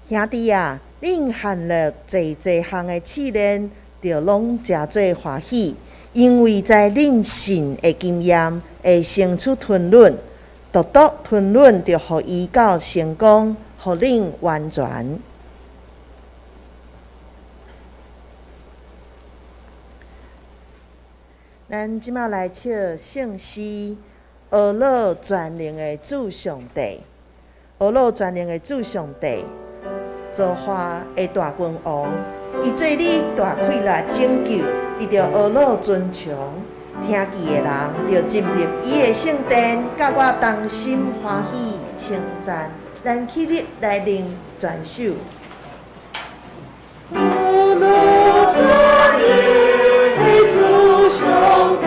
兄弟啊，恁含了济项的试炼，就拢诚做欢喜，因为在恁信的经验会生出吞论，独独吞论就互伊到成功，互恁完全。咱即马来唱圣诗，俄罗全能的主上帝，俄罗全能的主上帝，造化的大君王，伊做你大气力拯救，你着俄罗尊崇。听记的人着进入伊的圣殿，甲我同心欢喜称赞，咱起立来领全首。俄罗全能的主上帝。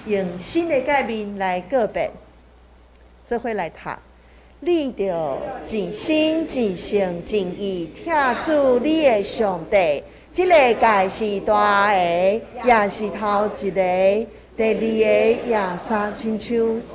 用新的概念来告别，做伙来读。你着尽心尽性尽意听主你的上帝，这个界是大个，也是头一个。第二个也三亲像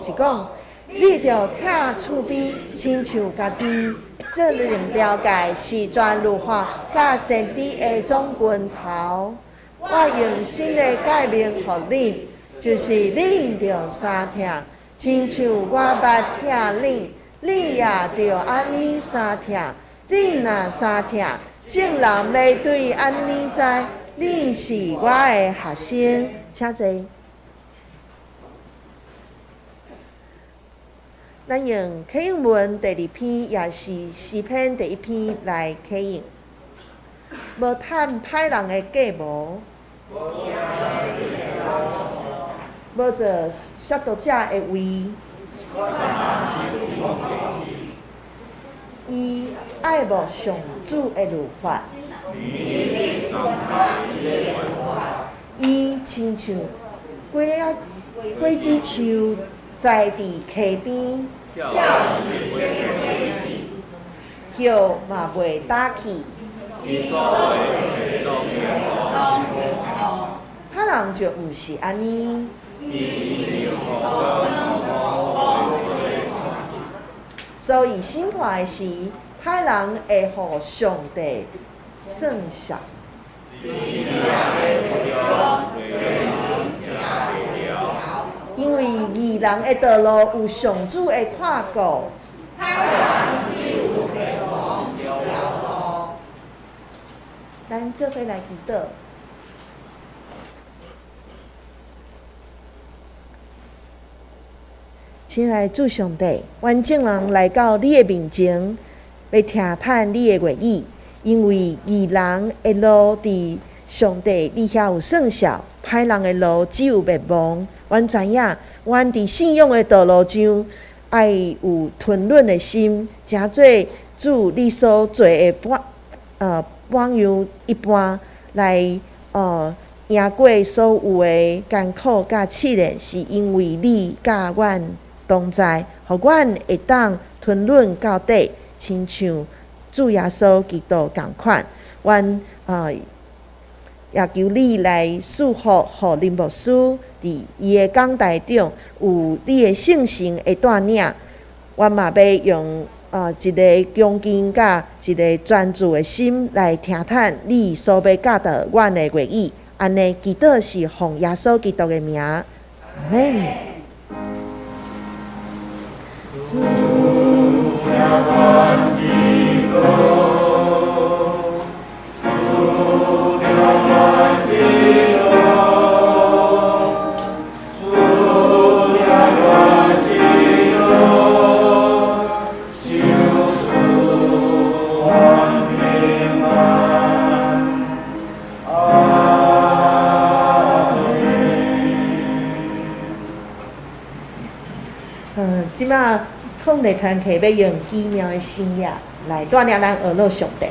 是讲，你着听厝边，亲像家己。这两条界是全律法甲圣旨的总拳头。我用新的界面予恁。就是恁着三听，亲像我捌听恁，恁也着安尼三听。恁若三听，众人要对安尼知，恁是我的学生。请坐。咱用启应文第2篇，也是诗篇第1篇来启应。无趁歹人的计谋。无做亵渎者的位，伊爱慕上主的律法，伊亲像果子树栽伫溪边，叶嘛袂打去。歹人就毋是安尼。所以审判的时，歹人会互上帝算账。因为义人的道路有上主的看顾。咱做伙来祈祷。亲爱的主上帝，阮众人来到你的面前，要听探你的话语，因为义人的路伫上帝你遐有算数，歹人的路只有灭亡。阮知影，阮伫信仰的道路上，爱有吞忍的心，诚做主你所做的榜样一般来赢过所有的艰苦甲试炼，是因为你甲阮同在，互阮会当吞忍到底，亲像主耶稣基督共款。阮也求你来赐福，互林牧师伫伊的讲台中有你的圣神的带领。阮嘛要用一个恭敬甲一个专注的心来听探你所要教导阮的话语。安尼祈祷是奉耶稣基督的名，阿门。即马控制团体要用奇妙的信仰来带领咱学乐上帝。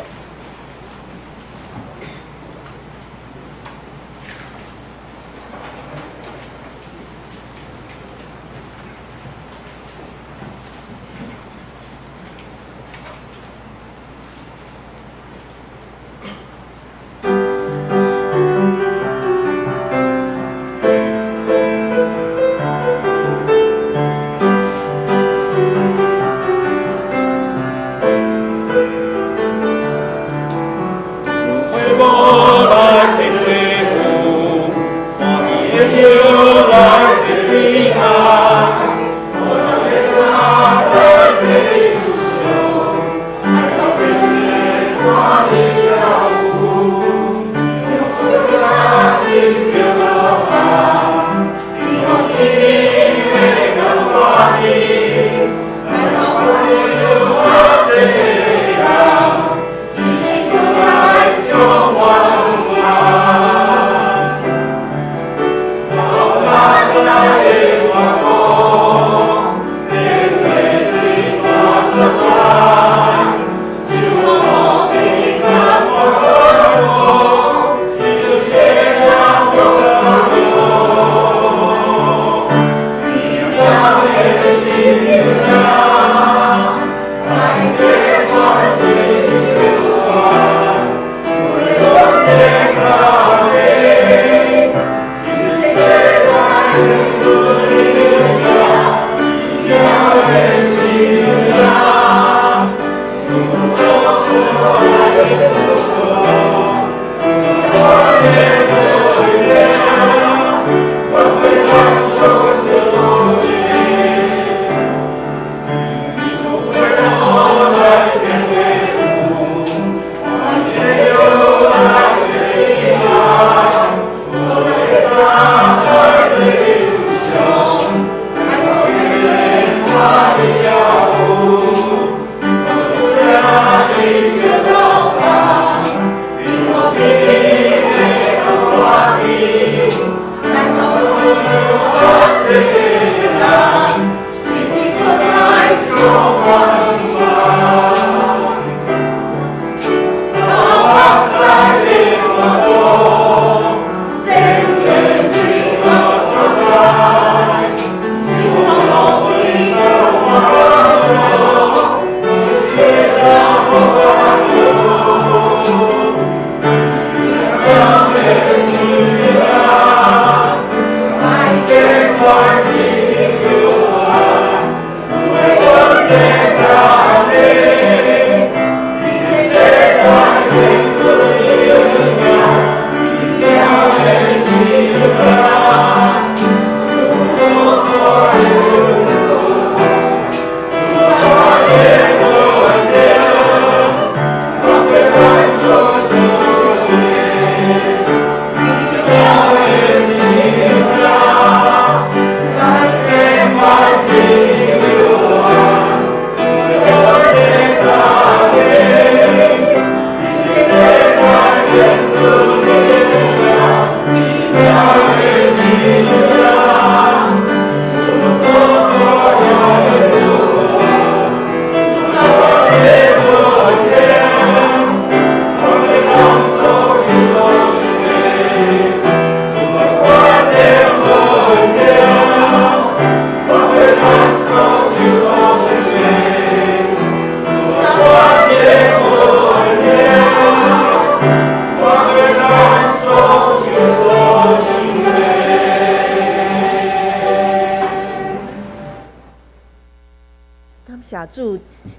感谢主，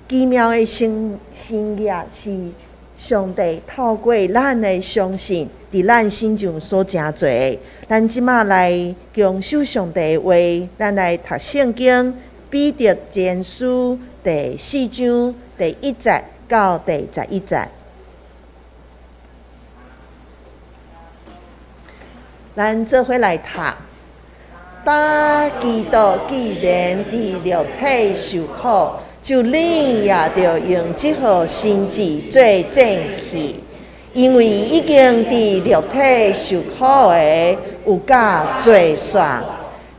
奇妙的心意是上帝透过咱的相信，伫咱心中所成做的。咱即马来强守上帝的话，咱来读圣经，彼得前书第4章第1节到第11节。咱做伙来读。当基督既然伫肉体受苦，就恁也着用这号心志做正气，因为已经伫肉体受苦的有甲做煞，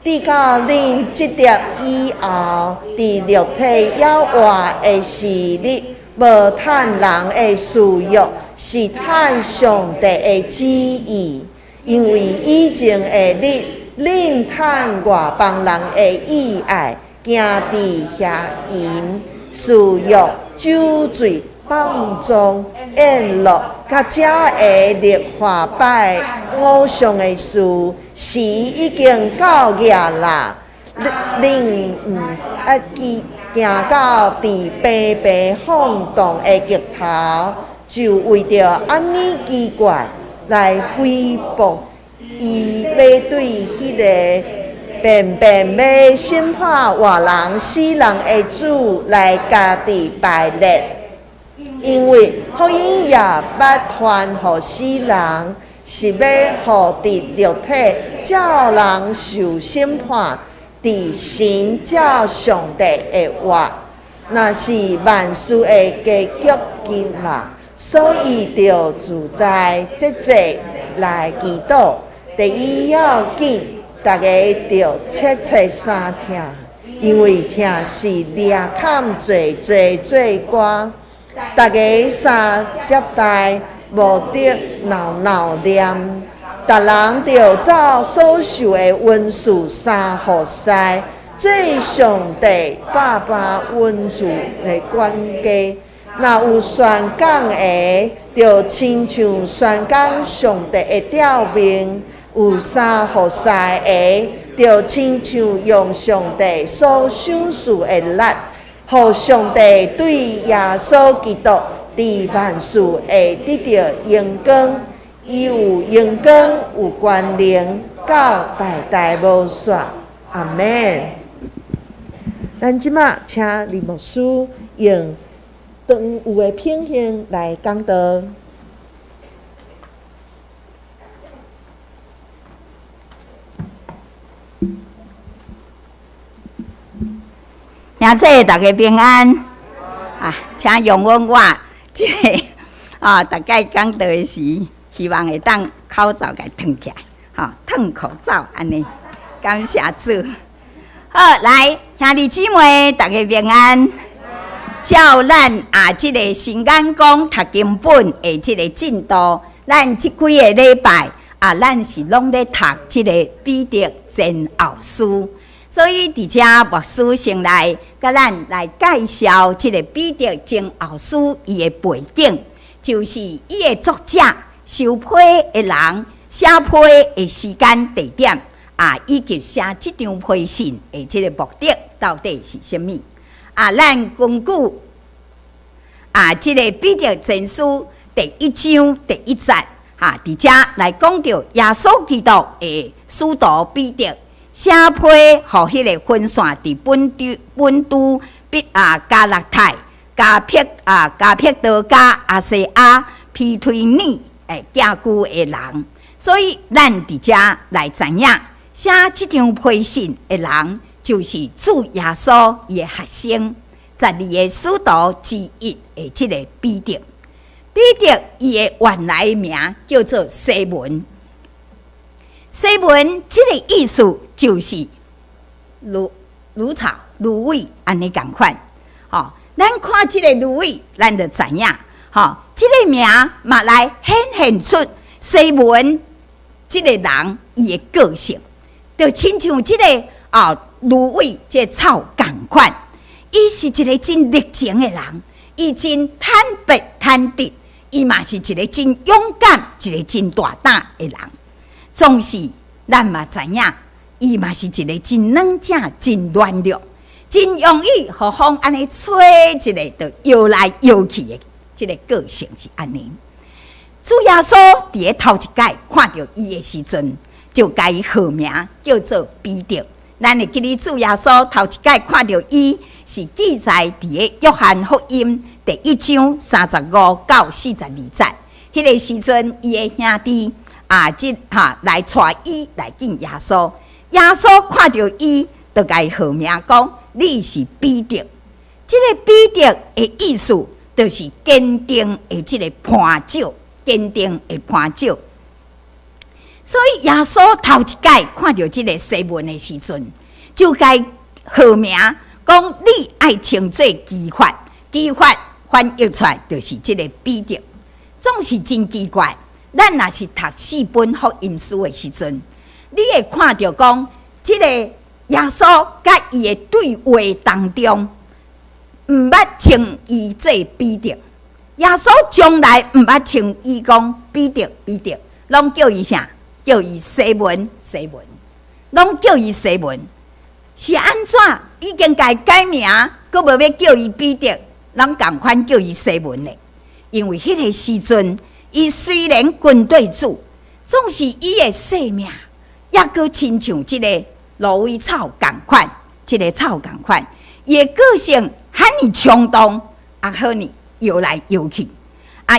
直到恁这点以后，伫肉体要活的是日，无趁人的私欲，是趁上帝的旨意，因为以前的日。恁趁外邦人的意爱，行伫遐淫、私欲、酒醉、放纵、宴乐，甲遮个立化拜偶像的事，时已经到额啦。恁行到伫白白放荡的极头，就为着安尼奇怪来诽谤。伊要对迄个便要审判活人死人的主来家己排列，因为福音也捌传互死人，是要互伫肉体照人受审判，伫神照上帝的话，那是万事的结局今啦。所以着自在节节来祈祷。第一要紧，大家着切切三听，因为听是掠坎做歌，大家三接待，无得闹念，逐人着照所受的恩赐三互师，做上帝爸爸恩赐的管家。若有宣讲的，着亲像宣讲上帝的调明。有三互师的，就亲像用上帝所赏赐的力，互上帝对耶稣基督伫万事会得到荣光，伊有荣光有权能，到代代无煞。阿门。咱即马请李牧师用长有的品行来讲道。兄弟大家平安啊！请容忍我这个大概讲道的时，希望会当口罩给脱起来，脱口罩安尼。感谢主。好，来兄弟姊妹大家平安。照咱这个新眼光读经本的这个进度，咱这几个礼拜咱是拢咧读这个彼得前后书。所以，伫遮牧师先来，甲咱来介绍即个彼得前后书伊的背景，就是伊的作者、收批的人、写批的时间、地点以及写即张批信的即个目的到底是啥物？咱根据即个彼得前书第1章第1节伫遮来讲到耶稣基督的使徒彼得。写批互迄个分散伫本都加勒泰、加撇多、加阿西亚、庇推尼诶寄居的人，所以咱伫遮来知影，写即张批信的人就是主耶稣伊的学生，12个使徒之一的即个彼得。彼得伊的原来名叫做西门。西门这个意思就是芦草、芦苇安尼共款。咱看这个芦苇，咱就知影，这个名嘛来显出西门这个人伊的个性，就亲像这个芦苇这个草共款。伊是一个真热情的人，伊真坦白坦直，伊嘛是一个真勇敢、一个真大胆的人。总是咱嘛知影，伊嘛是一个真软正、真软弱，真容易互风安尼吹一个，就摇来摇去的，这个个性是安尼。主耶稣伫咧头一届看到伊的时阵，就甲伊号名叫做彼得。咱会记得主耶稣头一届看到伊，是记载伫咧约翰福音第1章35到42节。迄个时阵，伊的兄弟来带伊来见耶稣。耶稣看到伊，就甲伊号名讲：“你是彼得。”这个彼得的意思，就是坚定的这个磐石。坚定的磐石，所以耶稣头一届看到这个西门的时阵，就该号名讲你爱称作基法，基法翻译出来就是这个彼得，总是真奇怪。咱若是读4本福音书的时阵，你会看到讲这个耶稣甲伊的对话当中，毋捌称伊做彼得。耶稣从来毋捌称伊讲彼得，彼得，拢叫伊啥？叫伊西门，西门，拢叫伊西门。是安怎？已经甲伊改名，阁无要叫伊彼得，人共款叫伊西门咧。因为迄个时阵，伊虽然军队主，总是伊的性命，也阁亲像即个芦苇草共款，即个草共款，伊的个性遐尼冲动，也好呢。摇来摇去，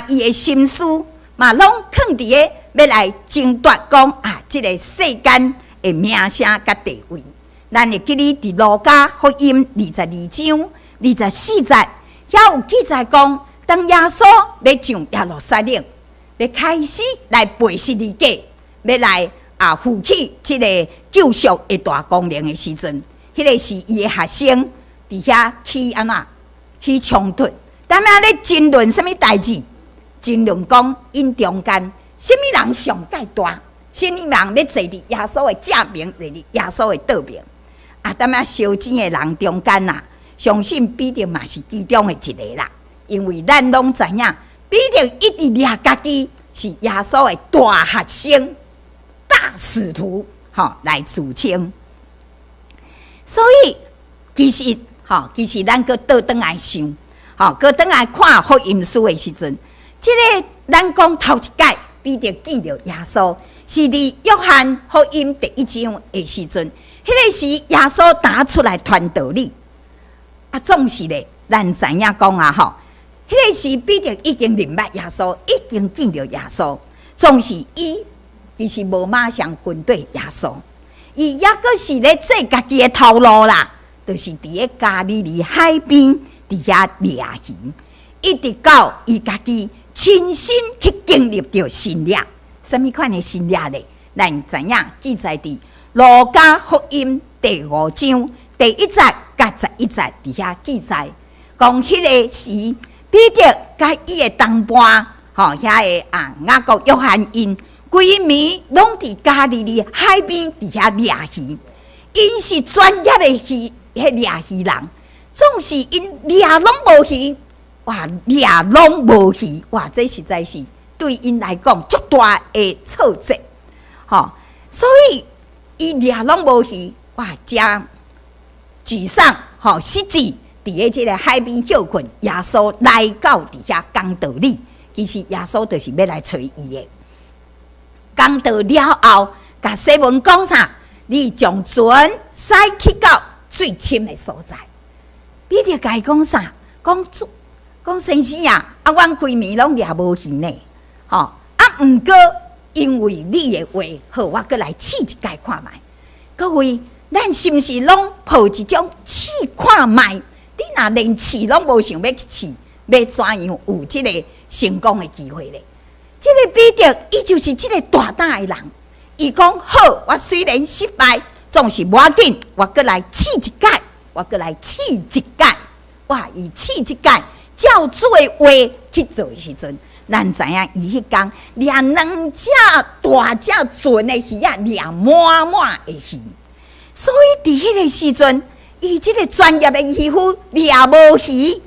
伊的心思嘛，拢放伫个要来争夺讲这个世间的名声甲地位。咱会记得伫路加福音22章24节，遐有记载讲，当耶稣要上耶路撒冷，要开始来背十字架，要来负起这个救赎的大功能的时阵，迄个是伊的学生伫遐起起冲突。当然咧争论什么代志？争论讲因中间什么人上介大，什么人要坐伫耶稣的正面，坐伫耶稣的倒面。当然烧钱的人中间相信彼得嘛是其中的一个啦。因为咱拢知影，彼得一直掠家己是耶稣的大学生、大使徒，来自称。所以其实咱搁倒转来想。搁倒来看福音书的时阵，这个咱讲头一届彼得见到耶稣，是伫约翰福音第1章的时阵，迄个时耶稣打出来传道理。总是咧，咱知影讲迄个时彼得已经明白耶稣，已经见到耶稣，总是伊其实无马上跟对耶稣，伊也阁是咧做家己的头路啦，就是伫咧加利利海边。伫遐掠鱼，一直到伊家己亲身去经历着新掠。什么款的新掠呢？咱知影记载伫路加福音第5章第1节甲11节伫遐记载，讲迄个时彼得甲伊的同伴，遐个雅各、约翰因规暝拢伫加利利海边伫遐掠鱼，因是专业的掠鱼人。总是因掠拢无鱼，掠拢无鱼，这实在是对因来讲足大的挫折，所以伊掠拢无鱼，真沮丧，失志，伫咧这个海边休困。耶稣来到伫遐讲道理，其实耶稣就是要来找伊的。讲道了后，甲西门讲啥？你将船驶去到最深的所在。彼得甲伊讲啥？讲先生阮规暝拢掠无鱼呢，毋过因为你的话，好，我搁来试一届看卖。各位，咱是毋是拢抱一种试看卖？你若连试拢无想要试，要怎样有这个成功的机会呢？这个彼得，伊就是这个大胆的人。伊讲好，我虽然失败，总是无要紧，我搁来试一届。我搁来试一届，伊试一届，照主的话去做的时阵，咱知影伊迄天掠2只大只船的鱼掠满的鱼，所以伫迄个时阵，伊即个专业的渔夫掠无鱼，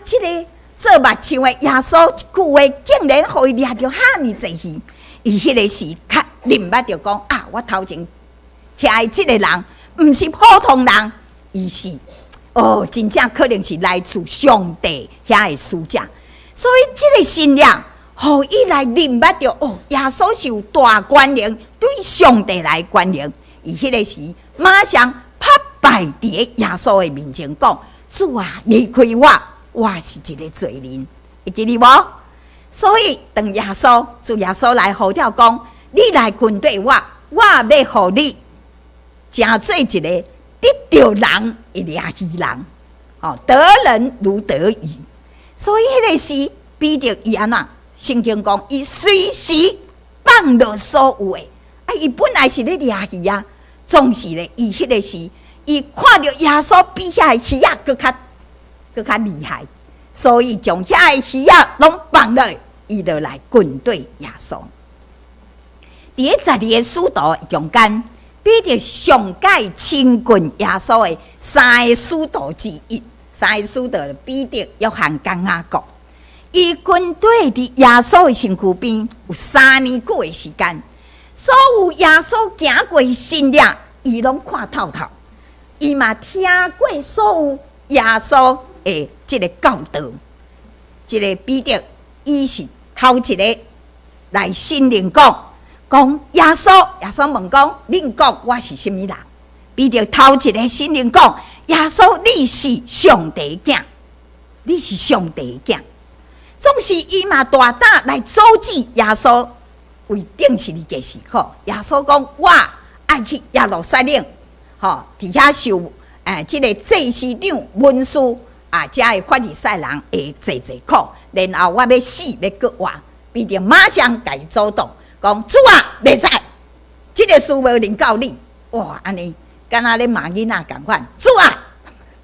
即个做目睭的耶稣一句话，竟然互伊掠着遐尼济鱼，伊迄个时较明白着讲我头前听的即个人，毋是普通人。伊是真正可能是来自上帝遐个使者，所以这个信仰，互伊来明白着耶稣是有大权能，对上帝来权能。伊迄个时，马上拍败伫耶稣的面前讲：主啊，离开我是一个罪人，会记得无？所以当主耶稣来呼叫讲：你来跟对我要互你成做一个得着人的良希人，得人如得鱼。所以迄个时，彼得伊安怎？圣经讲，伊随时放落所有的，伊本来是咧掠鱼啊，总是咧，伊迄个时，伊看到耶稣比遐的鱼仔搁较厉害，所以将遐的鱼仔拢放落，伊就来跟对耶稣。伫12个使徒中间，彼得上界亲近耶稣的3个使徒之一。3个使徒彼得、约翰、雅各。伊跟对伫耶稣的身躯边有3年久的时间，所有耶稣行过的信仰，伊拢看透透。伊嘛听过所有耶稣的这个教导。这个彼得，伊是头一个来信任讲耶稣问讲：恁讲我是什么人？彼得头一个信任讲：耶稣，你是上帝的囝，你是上帝的囝。总是伊嘛大胆来阻止耶稣为定是你嘅时刻。耶稣讲：我爱去耶路撒冷，伫遐受这个祭司长、文士遮的法利赛人会坐苦，然后我要死要搁活。彼得马上甲伊阻挡，讲：主啊，袂使，这个事无临到你。哇，安尼敢若咧骂囡仔共款，主啊，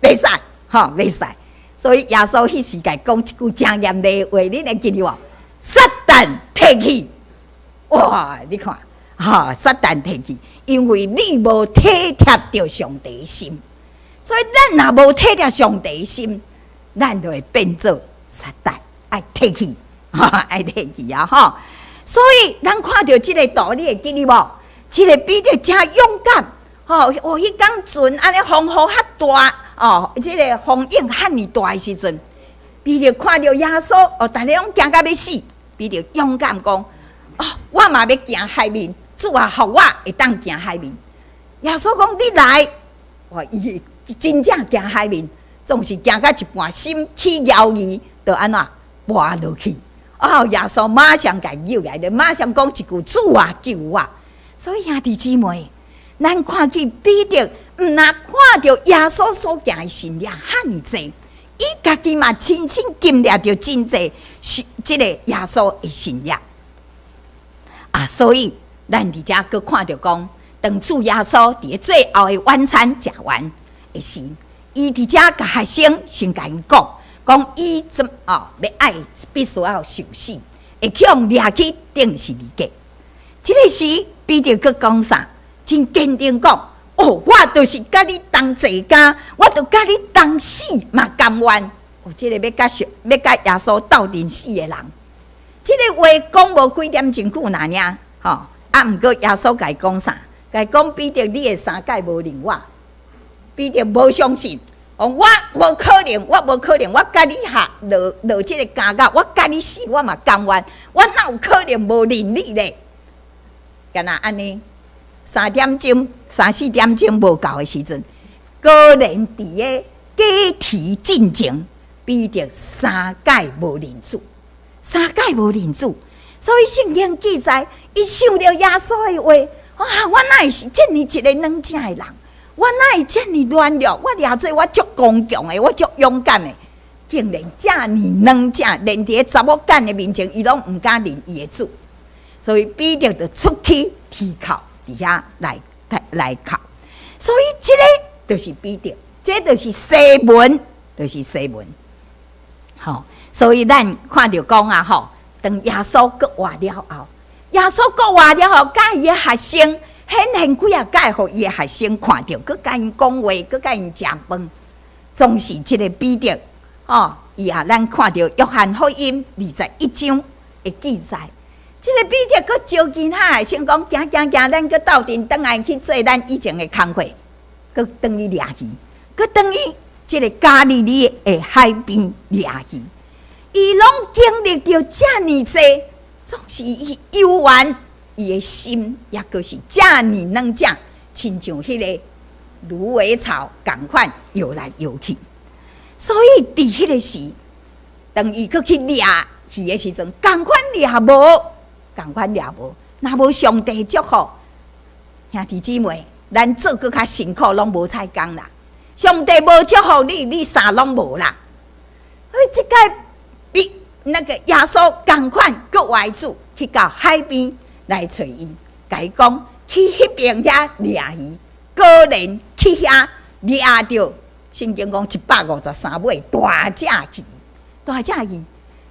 袂使，袂使。所以耶稣迄时甲讲一句正严厉的话，恁会记得无？撒旦退去！哇，你看，撒旦退去，因为你无体贴着上帝的心，所以咱若无体贴上帝的心，咱就会变做撒旦，爱退去，爱退去啊！所以咱看到这个道理，会记得无？这个彼得真勇敢，迄天船安尼风雨遐大。这个风影遐尼大的时阵，彼得看到耶稣，大家拢惊到要死。彼得勇敢讲：我嘛要行海面，主啊，互我会当行海面。耶稣讲：你来，伊真正行海面，总是行到一半，心起摇移，就安怎滑落去。耶稣马上甲救来了，马上讲一句：主啊，救我！所以兄弟姊妹，咱看见彼得。毋若看到耶稣所行的信仰遐尼济，伊家己嘛亲身经历着真济这个耶稣的信仰所以咱伫遮佫看到讲，当主耶稣伫最后的晚餐食完的时，伊伫遮甲学生先甲因讲伊要爱必须要受死，会向掠去定十字架。这个时彼得佫讲啥？真坚定讲。我就是甲你同坐家，我就甲你同死嘛甘愿。这个要甲耶稣斗阵死的人，这个话讲无几点真久那尔，毋过耶稣甲伊讲啥？甲伊讲彼得，你的三界无认我，彼得无相信，我无可能，我甲你下落这个监狱，我甲你死，我嘛甘愿，我哪有可能无认你咧？干那安尼？3、4点钟无够的时阵，果然伫个假题进前，彼得3界无认主，所以圣经记载，伊想到耶稣的话，我哪会是这么一个软正的人？我哪会这么软弱？我掠做我足刚强的，我足勇敢的，竟然这么软正，连伫查某囝的面前，伊拢毋敢认伊的主，所以彼得就出去提靠。底下来考，所以这个就是彼得，这就是西门，所以咱看到讲当耶稣搁活了后，甲伊的学生，显几啊届，互伊的学生看到，搁甲因讲话，搁甲因食饭，总是这个彼得，咱看到约翰福音21章的记载。这个彼得佫招其他先讲行，咱佫斗阵，倒来去做咱以前的工课，佫转去掠鱼，佮等于即个加利利的海边掠鱼，伊拢经历着遮尼济，总是伊游玩，伊的心也阁是遮尼软只，亲像迄个芦苇草共款游来游去。所以伫迄个时，当伊阁去掠鱼的时阵，共款掠无，共款掠无，若无上帝祝福，兄弟姊妹，咱做搁较辛苦，拢无采工啦。上帝无祝福你，你啥拢无啦。所以即个比那个耶稣共款，搁外出去到海边来找伊，甲伊讲去迄边遐掠鱼，果然去遐掠着。圣经讲153尾大只鱼，大只鱼，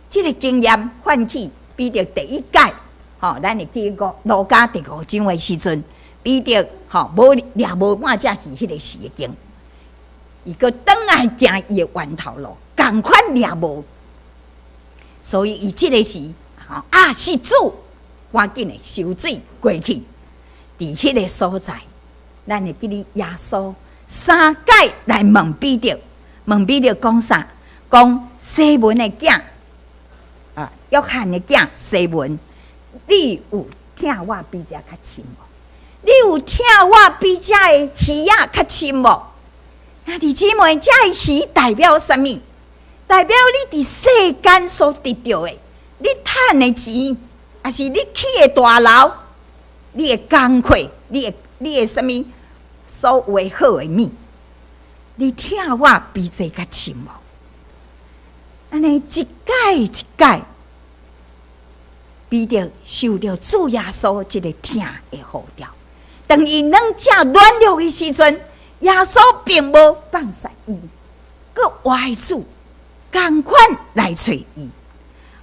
即个经验唤起彼得第一届，咱会记路加第5章的时阵，彼得无掠无半只鱼，迄个时的经，伊个转来行伊的源头路，共款掠无，所以伊即个时，是主，赶紧的收水过去，伫迄个所在，咱会记哩耶稣。3届来问彼得，讲啥？讲西门的囝，约翰的囝西门，你有听我比这较深无？你有听我比这的鱼仔较深无？兄弟姊妹，这鱼代表什么？代表你伫世间所得到的，你赚的钱，还是你起的大楼，你的工课，你的什么？所有的好的物，你听我比这较深无？安尼一届一届，彼得受到主耶稣这个听的呼召。当伊软只软弱的时阵，耶稣并无放下伊，佮外主共款来找伊，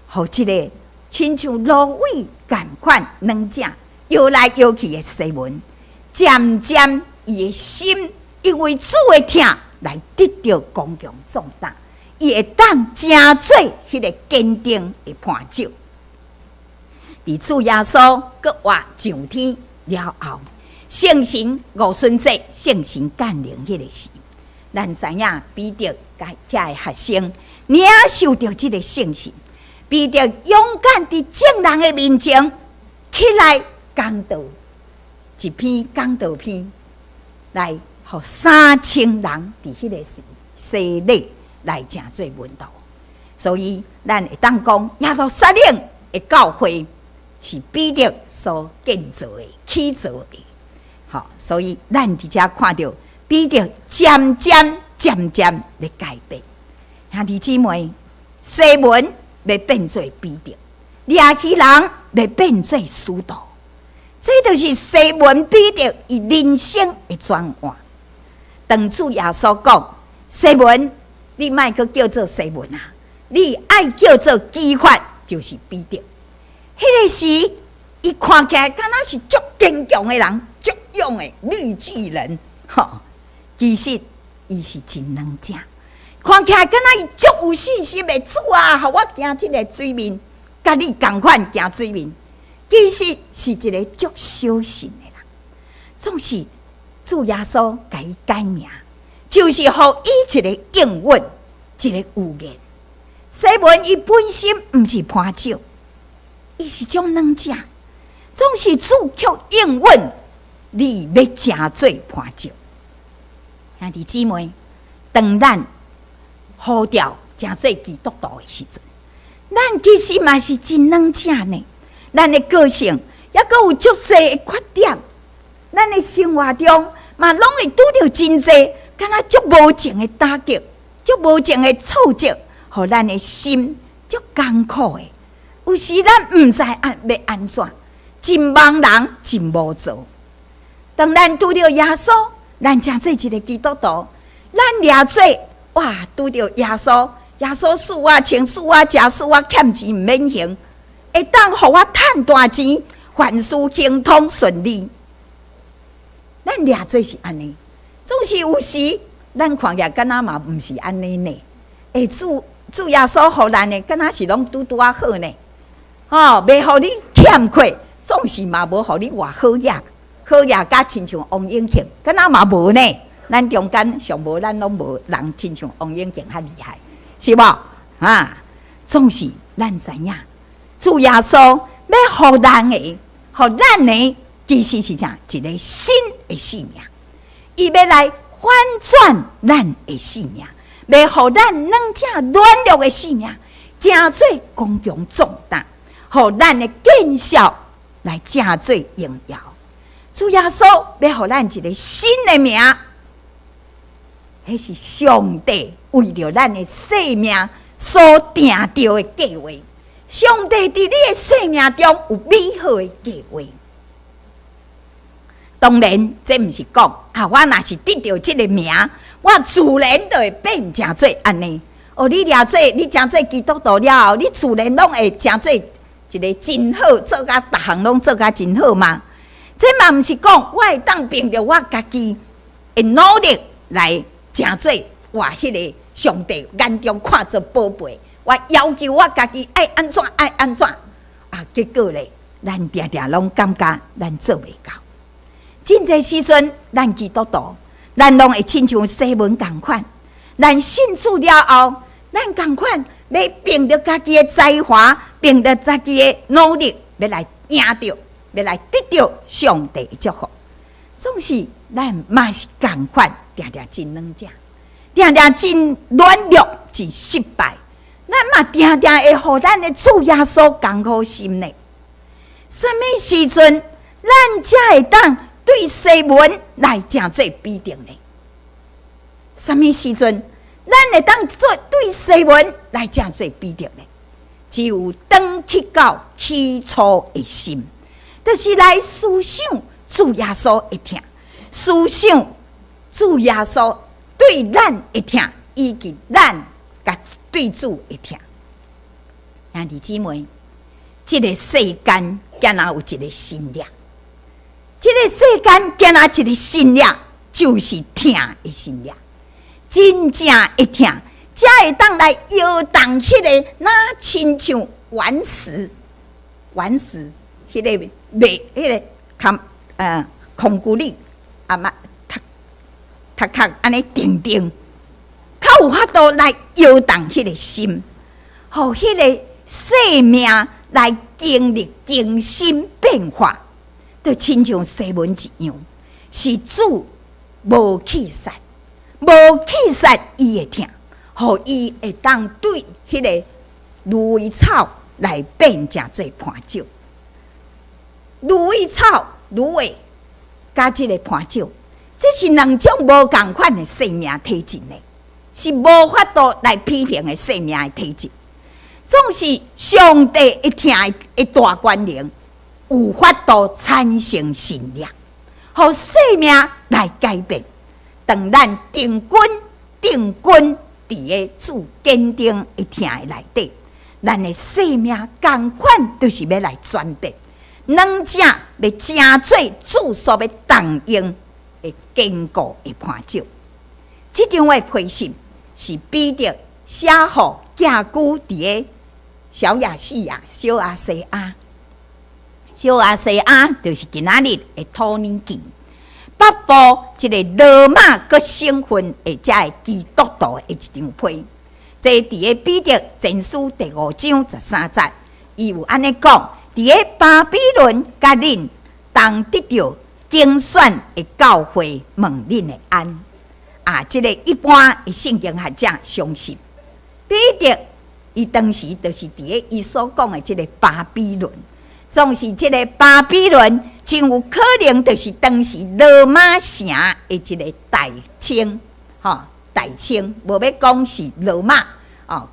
互这个亲像芦苇共款软只摇来摇去的西门，渐渐。伊的心因为主的听来得到光强壮大，伊会当成做迄个坚定的磐石。伫主耶稣搁活上天了后，圣神五旬节圣神降临迄个时，咱知影彼得甲遐个学生领受到即个圣神，彼得勇敢伫众人的面前起来讲道，一篇讲道篇。来，互3000人伫迄个时洗礼来成做门徒，所以咱会当讲，耶路撒冷的教会是彼得所建造的、起造的。所以咱伫遮看到彼得渐渐咧改变。兄弟姊妹，西门咧变做彼得，掠鱼人咧变做使徒。这就是西门彼得伊人生的转换。当主耶稣讲：“西门，你莫阁叫做西门啊，你爱叫做基法，就是彼得。”迄个时，伊看起来敢若是足坚强的人，足勇的绿巨人。其实伊是真软只，看起来敢若伊足有信心的。主啊，互我行这个水面，甲你同款行水面。其实是一个足小心的人，总是主耶稣甲伊改名，就是互伊一个应允，一个有言。西门伊本身毋是潘石，伊是种软只，总是主却应允，你要成做潘石。兄弟姊妹，当咱呼召成做基督徒的时阵，咱其实嘛是真软只呢。咱的个性也阁有足侪的缺点，咱的生活中嘛拢会拄着真侪，敢若足无情的打击，足无情的挫折，互咱的心足艰苦的。有时咱毋知要安怎，真茫然，真无助。当咱拄着耶稣，咱成做一个基督徒，咱掠做哇，拄着耶稣，耶稣赐我穿，赐我食，赐我欠钱毋免还。会当互我赚大钱，凡事亨通顺利。咱掠做是安尼，总是有时咱看起来敢若嘛毋是安尼呢。主耶稣互咱的，敢若是拢拄啊好呢。袂互你欠亏，总是嘛无互你偌好嘢，好嘢甲亲像王永庆，敢若嘛无呢。咱中间上无咱拢无人亲像王永庆较厉害，是无？啊，总是咱知影，主耶稣要互咱的，互咱的，其实是啥？一个新的生命，伊要来翻转咱的生命，要互咱软弱的生命，真做刚强壮大，互咱的见效来真做荣耀。主耶稣要互咱一个新的名，迄是上帝为着咱的生命所定着的计划。上帝伫你的生命中有美好的计划。当然，这毋是讲啊，我若是得到这个名，我自然就会变成做安尼。哦，你了做，你成做基督徒了后，你自然拢会成做一个真好，做甲逐项拢做甲真好嘛。这嘛毋是讲我会当凭着我家己的努力来成做哇，迄个上帝眼中看做宝贝。我要求我家己爱安怎爱安怎啊，结果咧，咱定定拢感觉咱做袂到。真侪时阵，咱基督徒，咱拢会亲像西门共款。咱信主了后，咱共款要凭着家己的才华，凭着家己的努力，要来赢着，要来得到上帝的祝福。总是咱嘛是共款，定定真软弱，定定真软弱，真失败。咱嘛定定会互咱的主耶稣艰苦心呢。什么时阵，咱才会当对西门来正做比定呢？什么时阵，咱会当做对西门来正做比定呢？只有回去到起初的心，就是来思想主耶稣的疼，思想主耶稣对咱的疼，以及咱甲对主的疼。兄弟姊妹，这个世间敢若有一个信仰，这个世间敢若一个信仰，就是疼的信仰。真正的疼，才会当来摇动迄个那亲像顽石，迄个袂迄个空骨力啊嘛，头壳安尼定定。较有法度来摇动迄个心，互迄个生命来经历更新变化，就亲像西门一样，是主无气煞，无气煞伊会疼，互伊会当对迄个芦苇草来变成做伴酒。芦苇草、芦苇加即个伴酒，这是两种无共款的生命体质呢。是无法度来批评的生命的体质，总是上帝一听的大权能，有法度产生信仰，互生命来改变。当咱定军伫个主坚定一听的内底，咱的生命同款就是要来转变，两者要成做主所要动用的坚固的伴酒。这张的批信。是彼得写予寄居伫个小亚细亚、小亚细亚。小亚细亚就是今仔日的土耳其北部一个罗马各省份的遮的基督徒的一张批。这伫个彼得前书第5章13节，伊有安尼讲：伫个巴比伦甲恁当得到竞选的教会，问恁的安。啊，这个一般的圣经学者相信，彼得伊当时就是伫个伊所讲的这个巴比伦，总是这个巴比伦真有可能就是当时罗马城的一个代称，代称，无要讲是罗马，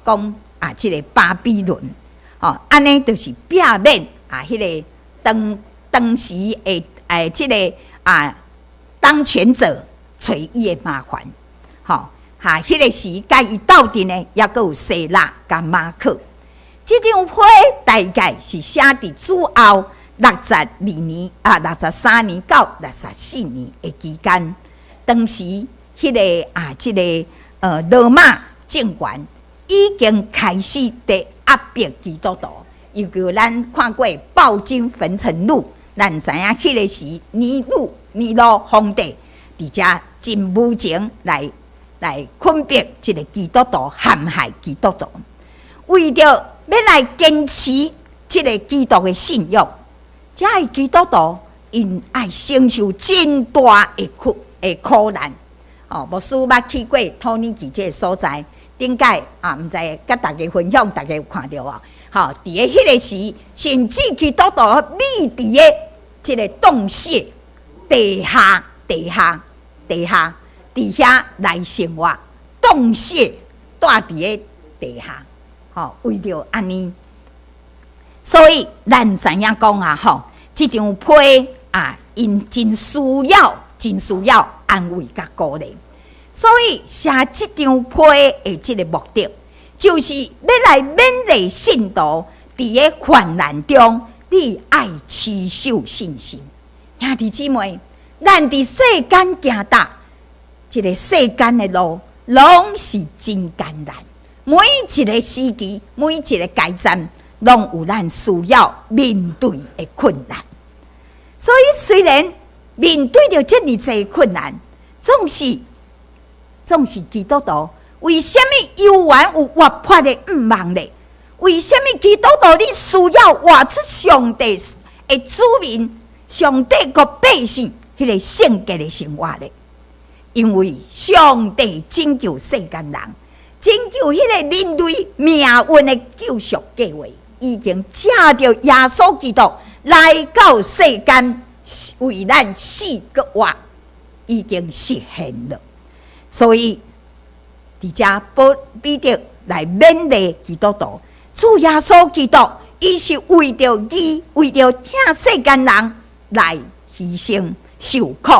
讲啊，这个巴比伦，安尼就是避免啊，迄个当时的这个当权者。找伊的麻烦，迄个时甲伊斗阵呢，也阁有西拉甲马可。这张批大概是写伫主后63年到64年的期间。当时迄个这个罗马政权已经开始伫压迫基督徒，尤其咱看过《暴君焚城录》，咱知影迄个时尼禄皇帝伫遮真无情来分别一个基督徒陷害基督徒，为着要来坚持这个基督的信仰，这个基督徒因爱承受真大的苦难。牧师捌去过土耳其这个所在，顶届毋知甲大家分享，大家有看到啊？伫咧迄个时，甚至基督徒秘伫咧这个洞穴地下来生活，洞穴住伫咧地下，为着安尼，所以咱知影讲啊，这张被因真需要安慰甲鼓励，所以写这张被的这个目的，就是要来勉励信徒伫咧患难中，你爱持守信心。兄弟姊妹，咱伫世间行踏，这个世间的路，拢是真艰难。每一个时期，每一个阶段，拢有咱需要面对的困难。所以，虽然面对着这么多困难，总是基督徒，为什么犹原有活泼的毋望呢？为什么基督徒你需要活出上帝的子民、上帝和百姓迄个圣洁的生活呢？因为上帝拯救世间人，拯救迄个人类命运的救赎计划，已经借着耶稣基督来到世间，为咱死个活已经实现了。所以，伫遮彼得来勉励基督徒，主耶稣基督，伊是为着义，为着听世间人来牺牲受苦。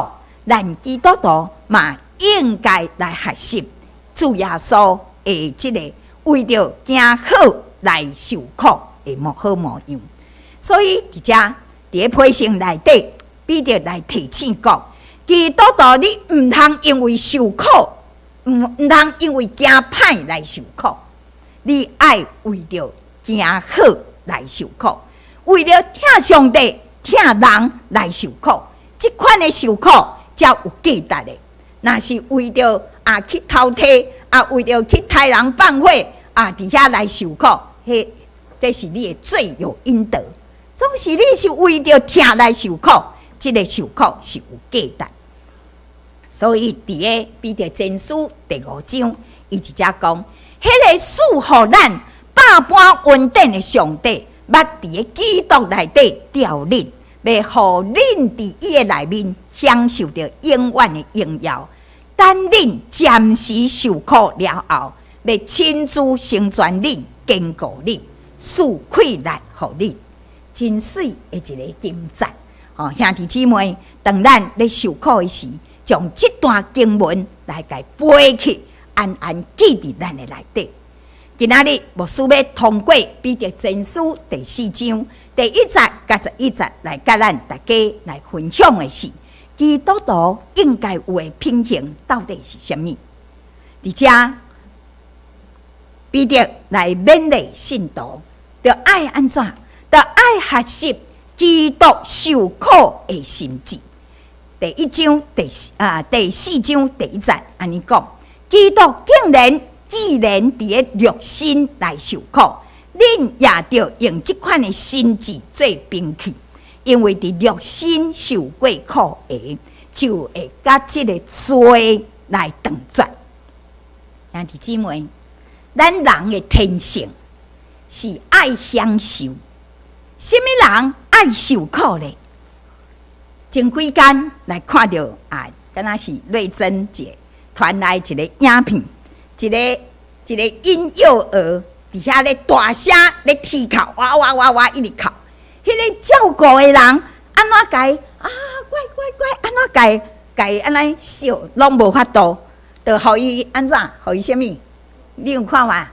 咱基督徒嘛，应该来学习主耶稣的这个为着行好来受苦的好模样。所以，伫遮伫咧批信内底，彼得来提醒讲。基督徒，你唔通因为受苦，唔通因为惊歹来受苦，你爱为着行好来受苦，为了听上帝、听人来受苦，这款的受苦才有价值的。若是为着去偷窃，为着去杀人放火，伫遐来受苦，这是你的罪有应得。总是你是为着听来受苦，这个受苦是有价值。所以，伫咧彼得前书第5章，伊直接讲，迄个赐予咱百般恩典的上帝，捌伫咧基督内底调恁，要互恁伫伊的内面享受着永远的荣耀。等恁暂时受苦了后，要亲自成全恁，坚固恁，赐快乐互恁，真水的一个金赞。兄弟姊妹，当咱咧受苦的时，将这段经文来甲背起，安安记伫咱的内底。今仔日牧师要通过彼得前书第4章第1节甲11节来甲咱大家来分享的是，基督徒应该有的品行到底是什么？伫遮彼得来勉励信徒，就爱安怎？就爱学习基督受苦的心志。第4章第1节安尼讲，基督既然伫咧肉身来受苦，恁也着用这款的心志做兵器，因为伫肉身受过苦的，就会甲这个罪来断绝。兄弟姊妹，咱人的天性是爱享受，什么人爱受苦呢？前几天来看到敢若是瑞珍姐传来一个影片，一个婴幼儿伫遐咧大声咧啼哭，哇哇哇哇一直哭。迄个照顾的人安怎解乖，安怎解安尼笑，拢无法度，就互伊安怎？互伊什么？你有看嘛？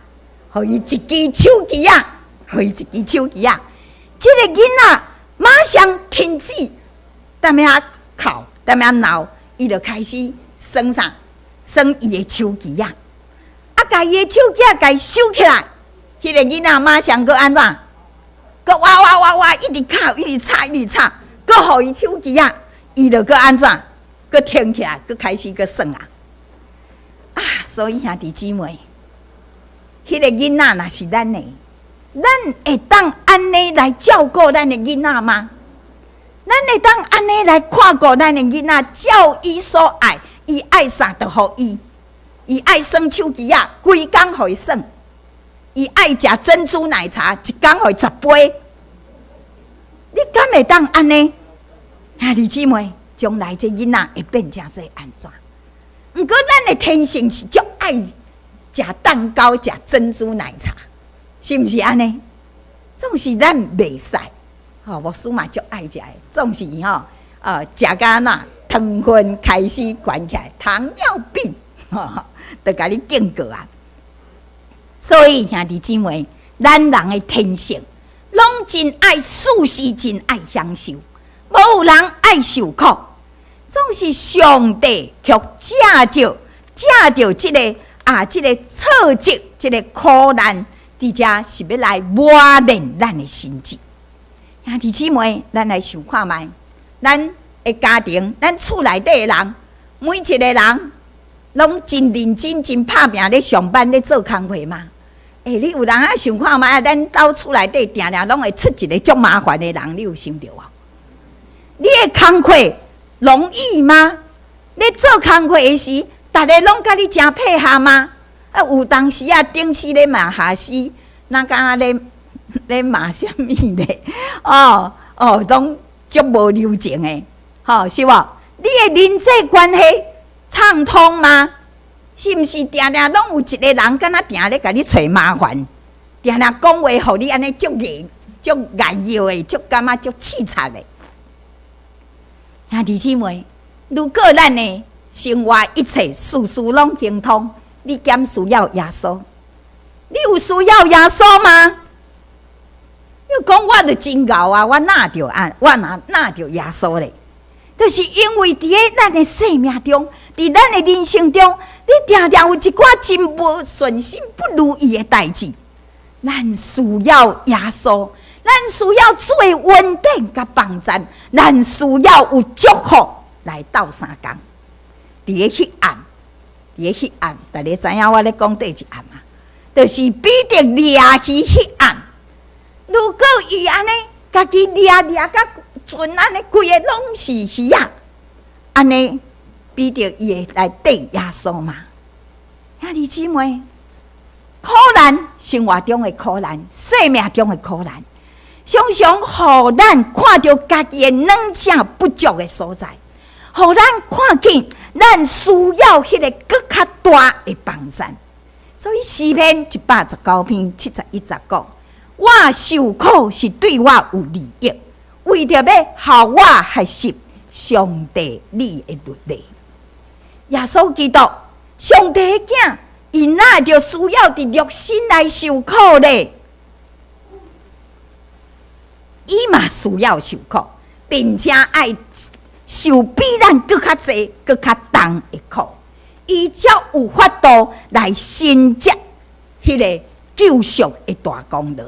互伊一支手机啊，这个囡仔马上停止。踮遐哭，踮遐闹，伊就开始耍啥？耍伊的手机啊！甲伊的手机甲伊收起来，迄个囡仔马上搁安怎？搁哇哇哇哇，一直哭，一直吵，搁互伊手机啊！伊就搁安怎？佮停起来，佮开始佮算啊！啊，所以兄弟姊妹，迄个囡仔若是咱的，咱会当安尼来照顾咱的囡仔吗？咱会当安尼来看顾咱的囡仔，照伊所爱，伊爱啥就互伊。伊爱耍手机啊，规工互伊耍；伊爱食珍珠奶茶，一工互伊10杯。你敢会当安尼？兄弟姊妹，将来这囡仔会变成做安怎？毋过咱的天性是足爱食蛋糕、食珍珠奶茶，是毋是安尼？总是咱袂使。牧师嘛足爱食的，总是食甲那糖分开始悬起来，糖尿病就甲你警告啊！所以兄弟姊妹，咱人的天性，拢真爱事事真爱享受，无有人爱受苦。总是上帝却借着这个挫折、这个苦难，伫遮是要来磨练咱的心智。兄弟姊妹，咱来想看卖，咱的家庭，咱厝内底的人，每一个人拢真认真、真拍拼咧上班咧做工课嘛？你有人啊想看卖？咱到厝内底定定拢会出一个足麻烦的人，你有想到啊？你的工课容易吗？你做工课的时，大家拢甲你真配合吗？有当时啊，顶时咧骂下死，那敢若咧骂啥物咧？拢足无流情的，是无？你的人际关系畅通吗？是毋是定定拢有一个人，敢若定咧甲你找麻烦，定定讲话互你安尼足硬、足硬腰的，足感觉足刺擦的？兄弟姊妹，如果咱的生活一切事事拢行通，你敢需要耶稣？你有需要耶稣吗？你讲我就真牛啊！我哪着耶稣咧？就是因为伫咧咱的生命中，伫咱的人生中，你常常有一寡真无顺心、不如意的代志，咱需要耶稣，咱需要最稳定甲帮助，咱需要有祝福来斗相共。伫咧迄暗，大家知影我咧讲第一暗啊？就是彼得掠去迄暗。如果伊安尼，家己掠甲船安尼，规个拢是鱼啊！安尼，彼得伊会来对耶稣吗？兄弟姊妹，苦难，生活中的苦难，生命中的苦难，常常互咱看到家己的软弱不足的所在，互咱看见咱需要迄个更较大的帮助。所以诗篇119篇71节讲：我受苦是对我有利益，为着要效我学习上帝你的律例。耶稣基督，上帝的囝，伊哪就需要伫肉身来受苦咧？伊嘛需要受苦，并且爱受比咱更较济、更较重的苦，伊才有法度来承接迄个救赎的大功劳。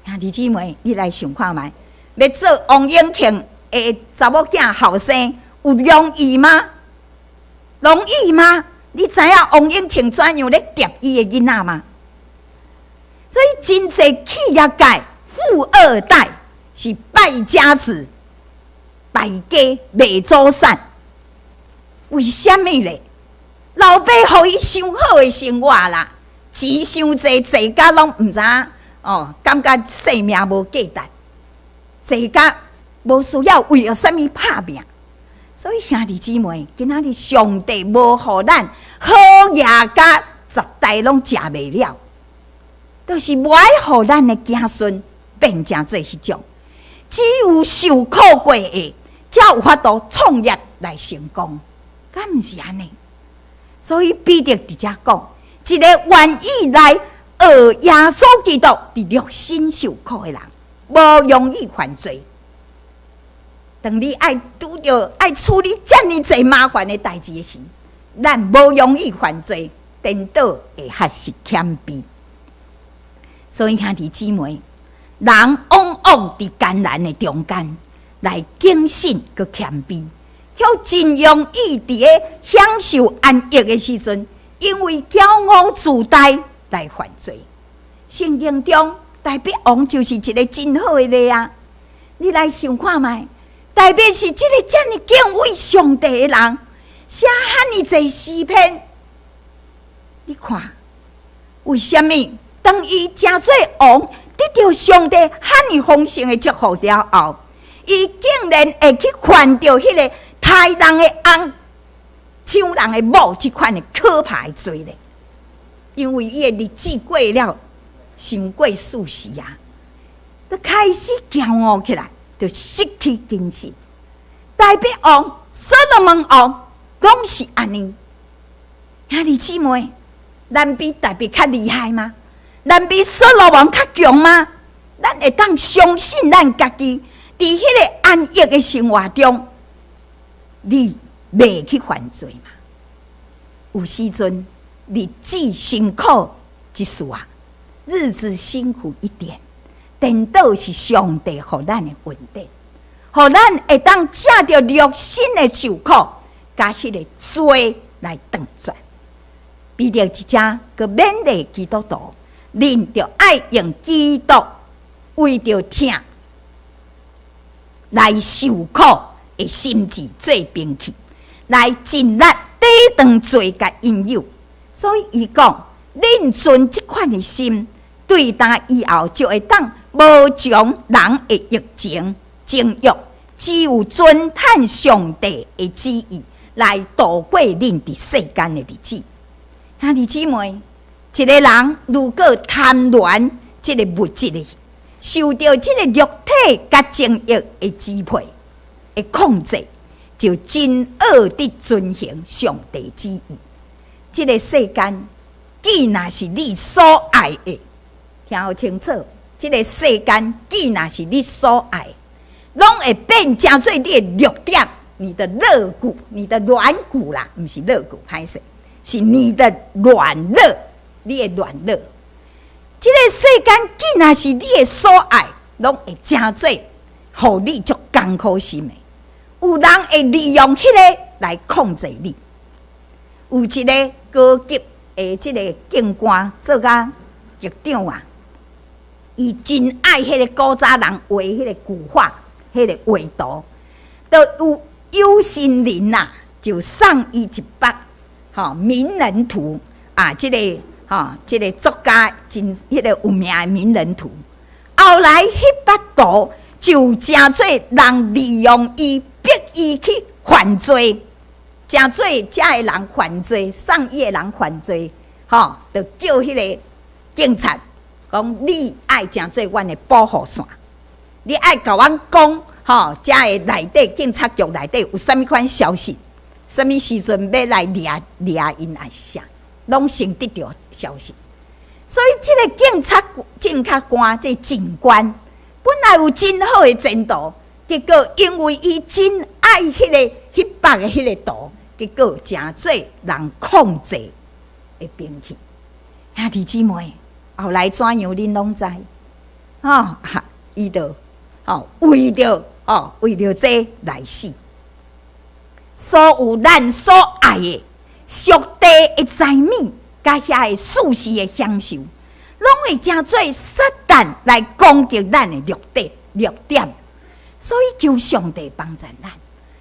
兄弟姊妹，你来想看卖，要做王永庆的查某囝后生，有容易吗？容易吗？你知影王永庆怎样咧捉伊的囡仔吗？所以真侪企业界富二代是败家子、败家、卖祖产，为什么咧？老爸互伊上好的生活啦，钱伤济，济甲拢毋知影。感觉生命无价值，这个无需要为了什么拍拼。所以兄弟姊妹，今仔日上帝无互咱好夜甲10代拢食袂了，就是无爱互咱的子孙变成做迄种。只有受苦过的，才有法度创业来成功，敢毋是安尼？所以彼得伫遮讲，一个愿意来耶稣基督伫肉身受苦的人，无容易犯罪。当你爱拄着爱处理遮尔济麻烦的代志的时，咱无容易犯罪，颠倒会较是谦卑。所以兄弟姊妹，人往往伫艰难的中间来警醒佮谦卑，却真容易伫个享受安逸的时阵，因为骄傲自大来犯罪。圣经中大卫王就是一个真好的例啊！你来想看卖，大卫是这个这么敬畏上帝的人，写遐尼侪诗篇。你看，为什么当伊真做王，得到上帝遐尼丰盛的祝福了后，伊竟然会去犯着迄个杀人的翁、抢人的某这款的可怕的罪呢？因为伊的日子过了，伤过数时啊，就开始骄傲起来，就失去精神。大卫王、所罗门王拢是安尼。兄弟姊妹，咱比大卫较厉害吗？咱比所罗门较强吗？咱会当相信咱家己，伫迄个安逸的生活中，你袂去犯罪嘛？有时阵日子辛苦一丝啊，日子辛苦一点，颠倒是上帝互咱的恩典，互咱会当借着肉身的受苦，甲迄个罪来断绝。为着一只个勉励基督徒，恁着爱用基督为着疼来受苦的心志做兵器，来尽力抵挡罪甲引诱。所以伊讲，恁存这款的心，对待以后就会当无将人的欲情情欲，只有遵探上帝的旨意来度过恁伫世间的日子。兄弟姊妹，一个人如果贪恋这个物质的，受到这个肉体甲情欲的支配、的控制，就真恶地遵行上帝旨意。这个世间，既然是你所爱的，听好清楚，这个世间既然是你所爱的，拢会变成做你的弱点、你的肋骨、你的软骨啦，不是肋骨，歹势。是你的软弱，你的软弱。这个世间既然是你的所爱，拢会成做，互你足艰苦心的。有人会利用迄个来控制你。有一个高级的这个警官做甲局长啊，伊真爱迄个古早人画迄个句法，迄个画图，都有心人呐，就送伊一幅。名人图啊，这个作家真迄个有名的名人图。后来迄幅图就真做人利用伊，逼伊去犯罪，真做遮个人犯罪，送伊的人犯罪，就叫迄个警察讲，你爱真做阮的保护伞，你爱甲阮讲，遮个内底警察局内底有啥物款消息？什么时阵要来掠因还是啥，拢先得到消息。所以这个警察官这警官本来有真好的前途，结果因为伊真爱迄幅的迄个图，结果真做人控制的兵器。兄弟姊妹，后来怎样恁拢知？伊就为着这来死。所有咱所爱的属地的财物，甲遐个世事的享受，拢会成做撒旦来攻击咱的弱点。所以求上帝帮助咱，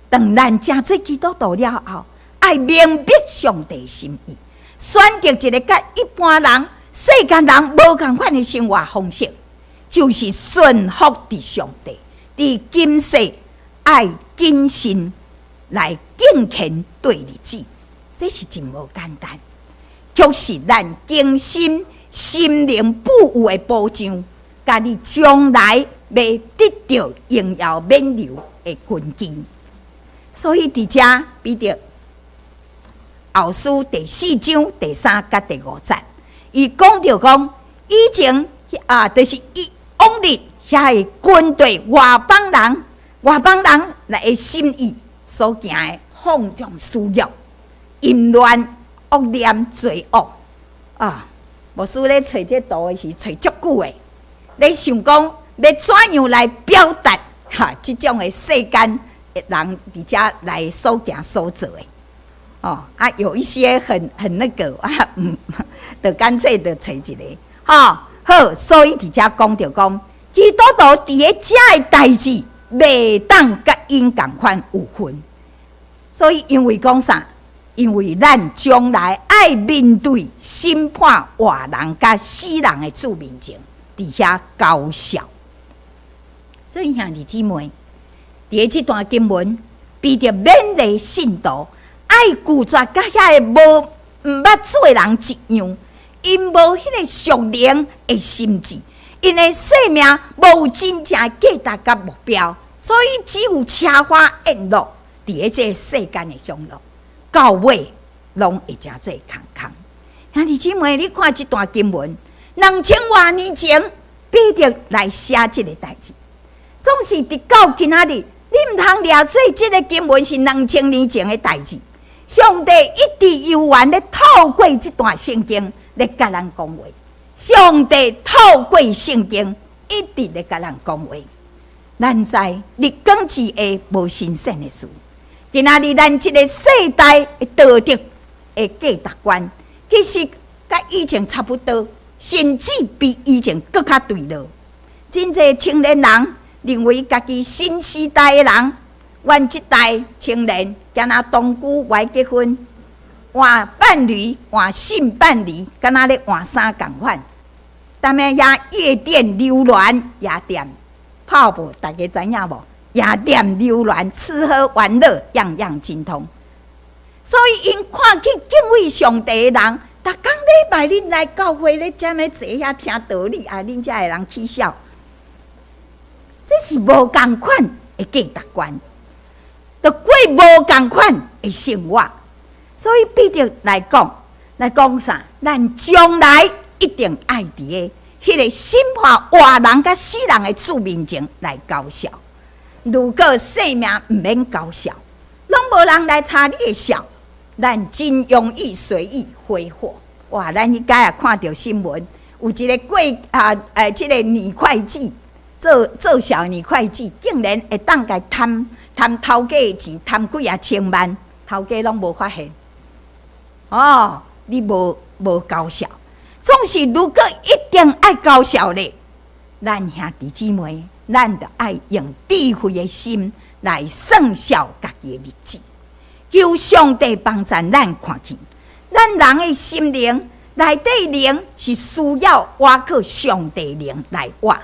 当咱成做基督徒了后，爱明白上帝心意，选择一个甲一般人、世间人无同款的生活方式，就是顺服伫上帝，伫今世爱谨慎。来敬虔对日子，这是真无简单，却是咱精神心灵富有的保障，甲你将来要得到荣耀冕旒的根基。所以伫遮比着后书第4章第3甲第5节，伊讲着讲，以前就是伊往日遐个军队外邦人来的心意。所行的放纵私欲、淫乱、恶念、罪恶牧师咧找这图的是找足久的，咧想讲要怎样来表达这种的世间人伫遮来所行所做的。有一些很那个就干脆就找一个好，所以伫遮讲着讲，基督徒伫咧遮的代志，袂当甲因共款有分。所以因为讲啥？因为咱将来爱面对审判活人甲死人的主面前，伫遐高效。所以兄弟姊妹，伫咧这段经文，比着勉励信徒。爱拒绝甲遐个毋捌做人一样，因无迄个属灵的心智，因的生命无真正价值甲目标，所以只有车花宴乐伫咧这世间的享乐，到尾拢会诚做空空。兄弟姊妹，你看这段经文，2000多年前彼得来写这个代志，总是直到今仔日，你毋通掠做这个经文是2000年前的代志。上帝一直悠远地透过这段圣经来甲咱讲话，上帝透过圣经一直在甲咱讲话。咱知日光之下无新鲜的事，今仔日咱这个世代的道德的价值观，其实甲以前差不多，甚至比以前更较对了。真侪青年人认为家己新时代的人。阮这代青年，敢若同居怀结婚，换伴侣、换性伴侣，敢若咧换衫共款。但咩也夜店流连，夜店泡沫，大家知影无？夜店流连，吃喝玩乐，样样精通。所以因看去敬畏上帝的人，逐工礼拜日来教会咧，踮咧坐遐听道理，恁遮的人起笑。这是无共款的价值观。就过无共款的生活，所以必定来讲啥？咱将来一定爱伫个迄个审判活人甲死人的主面前来高效。如果生命毋免高效，拢无人来查你的笑，咱真容易随意挥霍。哇！咱迄摆也看到新闻，有一个这个女会计做小女会计，竟然会当甲贪头家的钱，贪几啊千万，头家拢无发现。你无高效，总是如果一定爱高效咧，咱兄弟姊妹，咱就爱用智慧的心来算小家己的日子，求上帝帮助咱看见，咱人的心灵内底灵是需要挖靠上帝灵来挖。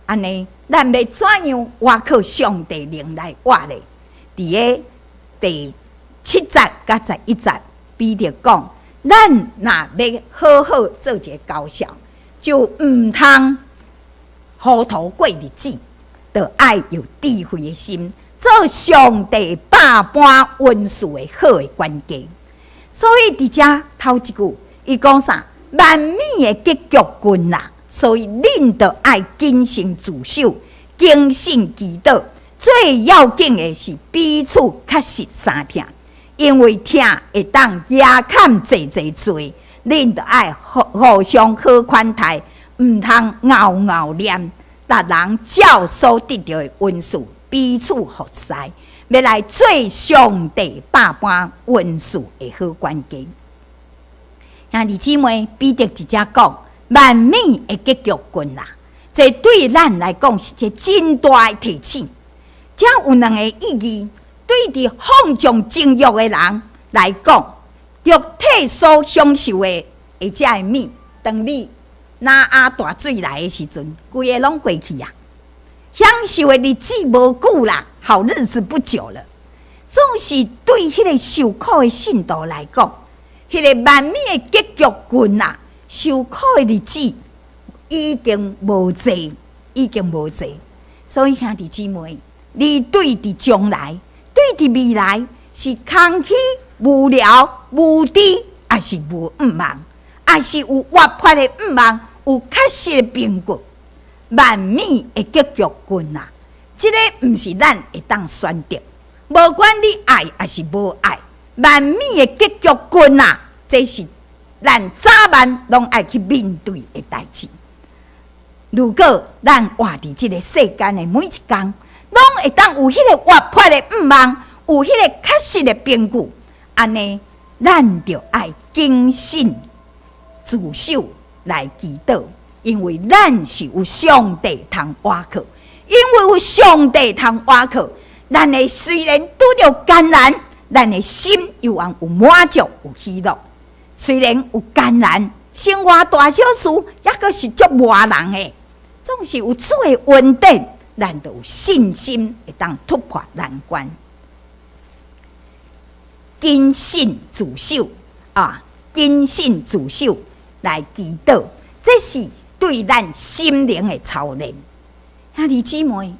安尼，咱要怎样挖靠上帝灵来挖咧？伫个第7节甲11节，彼得讲，咱若要好好做一个高效，就毋通糊涂过日子，就爱有智慧的心，做上帝百般恩赐的好的关键。所以伫遮头一句，伊讲啥？万美的结局近啦。所以，恁就爱谨慎自守，谨慎祈祷。最要紧的是彼此确实相听，因为听会当压砍济罪。恁就爱互相好款待，毋通拗念。逐人照所得到的恩赐，彼此服侍，要来做上帝百般恩赐的好关键。兄弟姊妹，彼得直接讲。万美的结局近啦，这对咱来讲是一个真大的提醒。这有两个意义：对伫放纵情欲的人来讲，肉体所享受的这个美，当你拿大水来的时阵，规个拢过去啊！享受的日子无久啦，好日子不久了。总是对迄个受苦的信徒来讲，迄个万美的结局近啦。受苦的日子已经无济，所以兄弟姊妹，你对伫将来，对伫未来，是空虚、无聊、无知，还是无望，还是有活泼的望，有确实的凭据。万美的结局近啦，这个毋是咱会当选择，无管你爱还是无爱，万美的结局近啦，这是。咱早晚拢爱去面对的代志。如果咱活伫这个世间的每一天，拢会当有迄个活泼的愿望，有迄个确实的凭据。安尼，咱就爱谨慎自守来祈祷，因为咱是有上帝通倚靠，因为有上帝通倚靠，咱的虽然拄着艰难，咱的心又有满足有喜乐。虽然有艰难，生活大小事也阁是足磨人的，总是有主的恩典，咱就有信心会当突破难关。谨慎自守谨慎自守来祈祷，这是对咱心灵的操练。兄弟姊妹，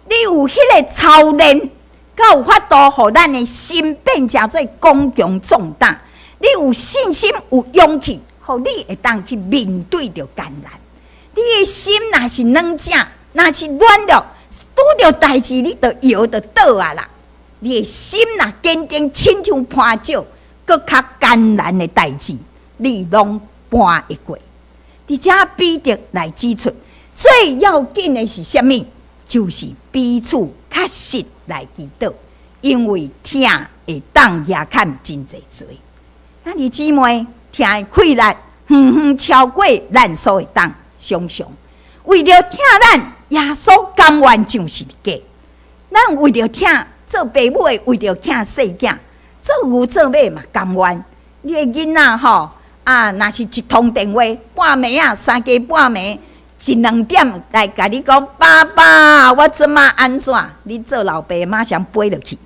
你有迄个操练，才有法度，互咱的心变成做刚强壮大。你有信心，有勇气，互你会当去面对着艰难。你的心若是软正，若是软弱，拄着代志，你就摇就倒啊啦。你的心若坚定，亲像攀石，搁较艰难的代志，你拢搬会过。而且彼得来指出，最要紧的是什么？就是彼此确实来祈祷，因为听会当压砍真济罪。咱弟姊妹，听的快力远远超过咱所会当想象。为着听咱，耶稣甘愿上十字架。咱为着听做爸母的，为着听细囝，做牛做马嘛甘愿。你的囡仔吼若是一通电话，半暝3更半暝1-2点来甲你讲，爸爸，我怎么安怎？你做老爸马上飞落去，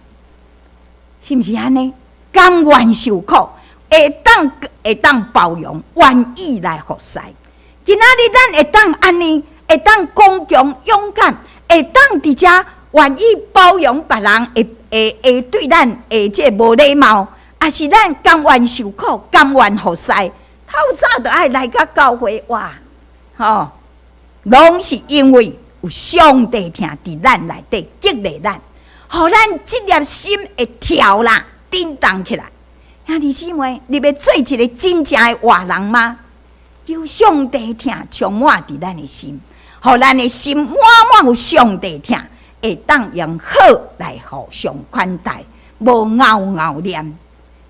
是毋是安尼？甘愿受苦。会当包容，愿意来服侍。今仔日咱会当安尼，会当刚强勇敢，会当伫遮愿意包容别人，会对咱会这无礼貌，也是咱甘愿受苦，甘愿服侍。透早就爱来到教会哇，拢是因为有上帝听伫咱内底激励咱，互咱这粒心会跳啦，震动起来。兄弟姊妹，你要做一个真正的活人吗？有上帝听充满伫咱的心，互咱的心满满有上帝听，会当用好来互相款待，无熬念。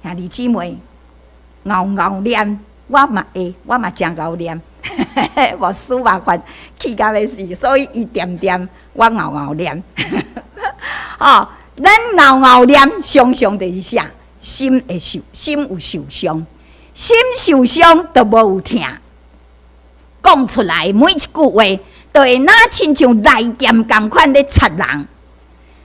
兄弟姊妹，熬念，我嘛会，我嘛真熬念，无输麻烦，气到要死，所以一点点我熬念。咱熬念，常常就是啥？心有受伤，心受伤就无有听，讲出来每一句话，都会那亲像来剑同款咧插人。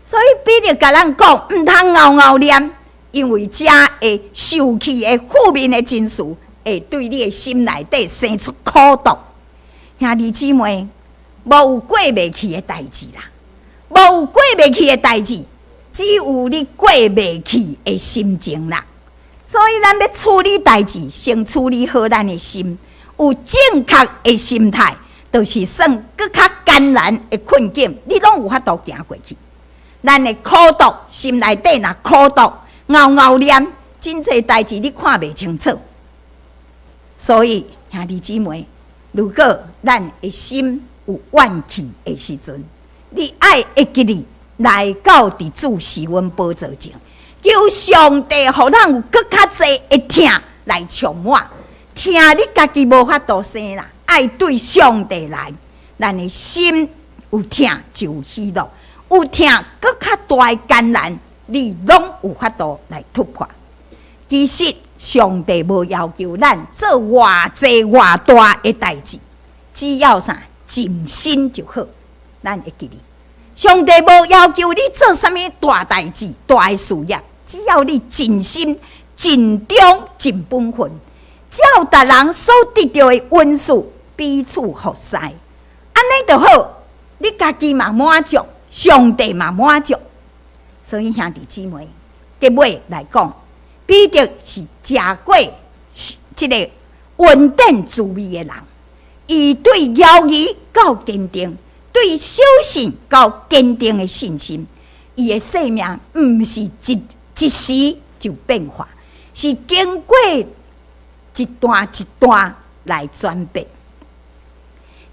所以彼得甲咱讲，毋通熬念，因为这会受气的负面的情绪，会对你的心内底生出苦毒。兄弟姊妹，无有过袂去的代志啦，无有过袂去的代志。只有你过袂去的心情啦，所以咱要处理代志，先处理好咱的心，有正确的心态，就是算搁较艰难的困境，你拢有法度行过去。咱的苦毒心内底若苦毒，熬念，真侪代志你看袂清楚。所以兄弟姊妹，如果咱的心有怨气的时阵，你爱会记哩。来到伫主施恩宝座前，求上帝，互咱有更较侪的听来充满。听你家己无法度生啦，爱对上帝来，咱的心有听就有喜乐，有听更较大的艰难，你拢有法度来突破。其实上帝无要求咱做偌济偌大的代志，只要啥尽心就好。咱会记哩。上帝无要求你做啥物大代志、大的事业，只要你尽心、尽忠、尽本分，照达人所得到的恩赐，彼此服侍，安尼就好。你家己嘛满足，上帝嘛满足。所以兄弟姊妹，结尾来讲，彼得是食过这个稳定滋味的人，伊对妖异够坚定。对小信到坚定的信心，伊的生命毋是一时就变化，是经过一段一段来转变。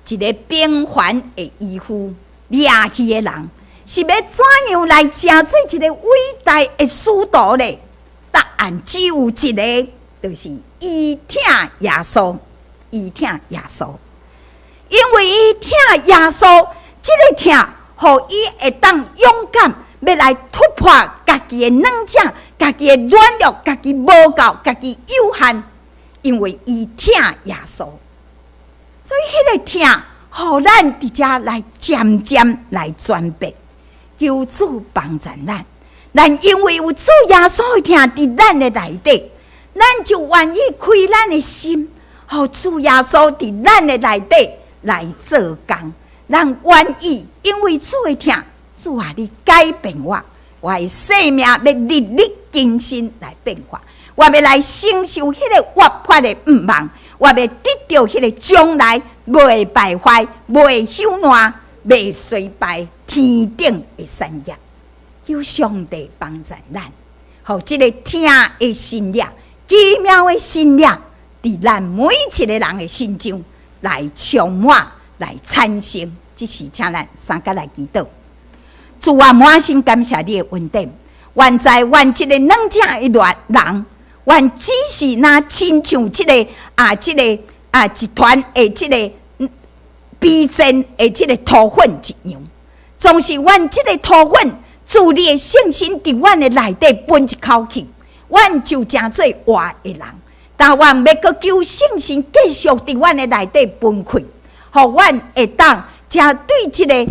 一个平凡的渔夫，掠去的人，是要怎样来成做一个伟大的使徒呢？答案只有一个，就是伊疼耶稣，伊疼耶稣。因为伊疼耶稣，这个疼，互伊会当勇敢，要来突破家己的软弱、家己的软弱、家己无够、家己有限。因为伊疼耶稣，所以迄个疼，互咱伫遮来渐渐来转变。求主帮助咱，咱因为有主耶稣的疼伫咱的内底，咱就愿意开咱的心，互主耶稣伫咱的内底来做工。咱愿意因为主的疼，主啊，你改变我的生命要日日更新来变化，我要来承受迄个活泼的盼望，我要得到迄个将来袂败坏、袂朽烂、袂衰败天顶的产业。求上帝帮助咱，互这个听的信仰、奇妙的信仰，伫咱每一个人的心中来充满、来产生。这是请咱三甲来祈祷。主啊，满心感谢你的恩典，愿在愿这个软弱的人，愿只是那亲像这个一团的这个逼真的这个土粉一样，总是愿这个土粉。主你的信心伫阮的内底分一口气，阮就成做活的人。但阮要阁求信心继续伫阮的内底分开，互阮会当正对这个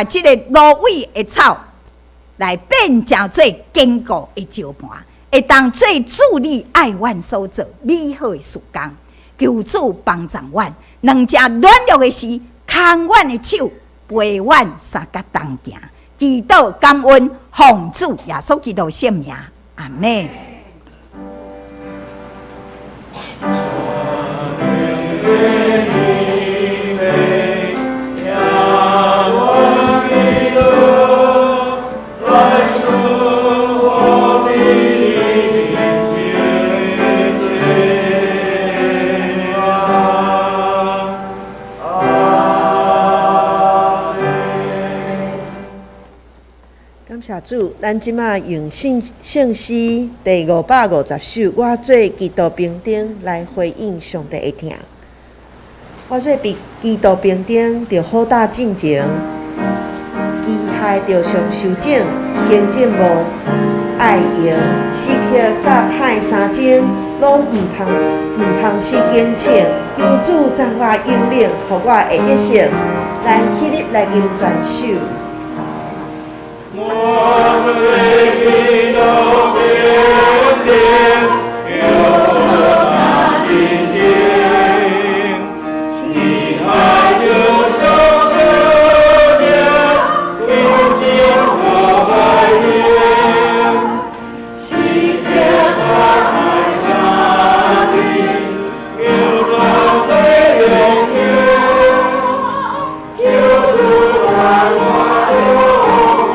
这个芦苇的草来变成做坚固的石盘，会当做主你爱阮所做美好的事工。求主帮助阮，两只软弱的事，牵阮的手，陪阮三甲同行。祈祷感恩，奉主耶稣基督圣名，阿门。谢主，咱即马用圣诗第550首，我做基督兵丁来回应上帝的听。我做基督兵丁，着好大进前，机械着上受整，经济无爱用，死去甲歹三种，拢毋通死坚称。求主将我引领，互我会得胜，来起立来吟全首。我最基督兵丁，有大进前，机械就上受整，经济无爱用，死去甲歹三种，有大水用情，求主将我引领。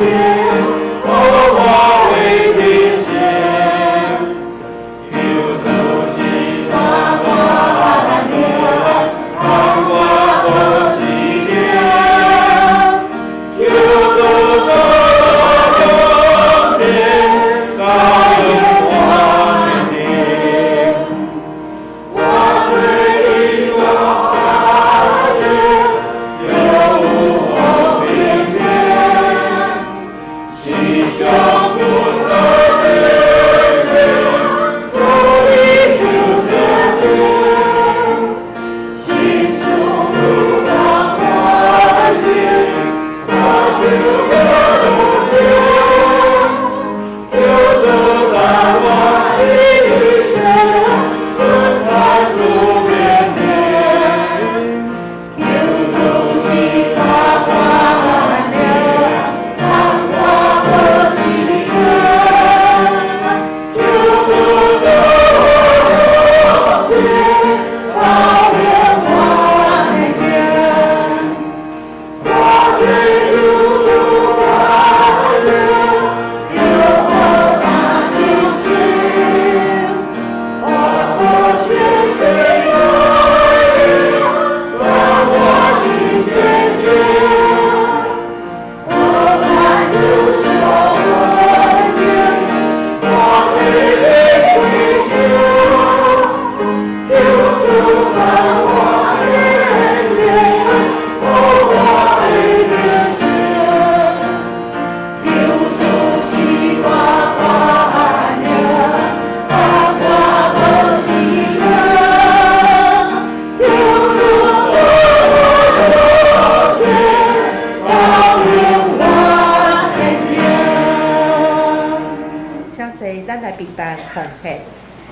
我追求主。奉献，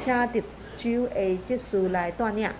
请得酒的执事来带领。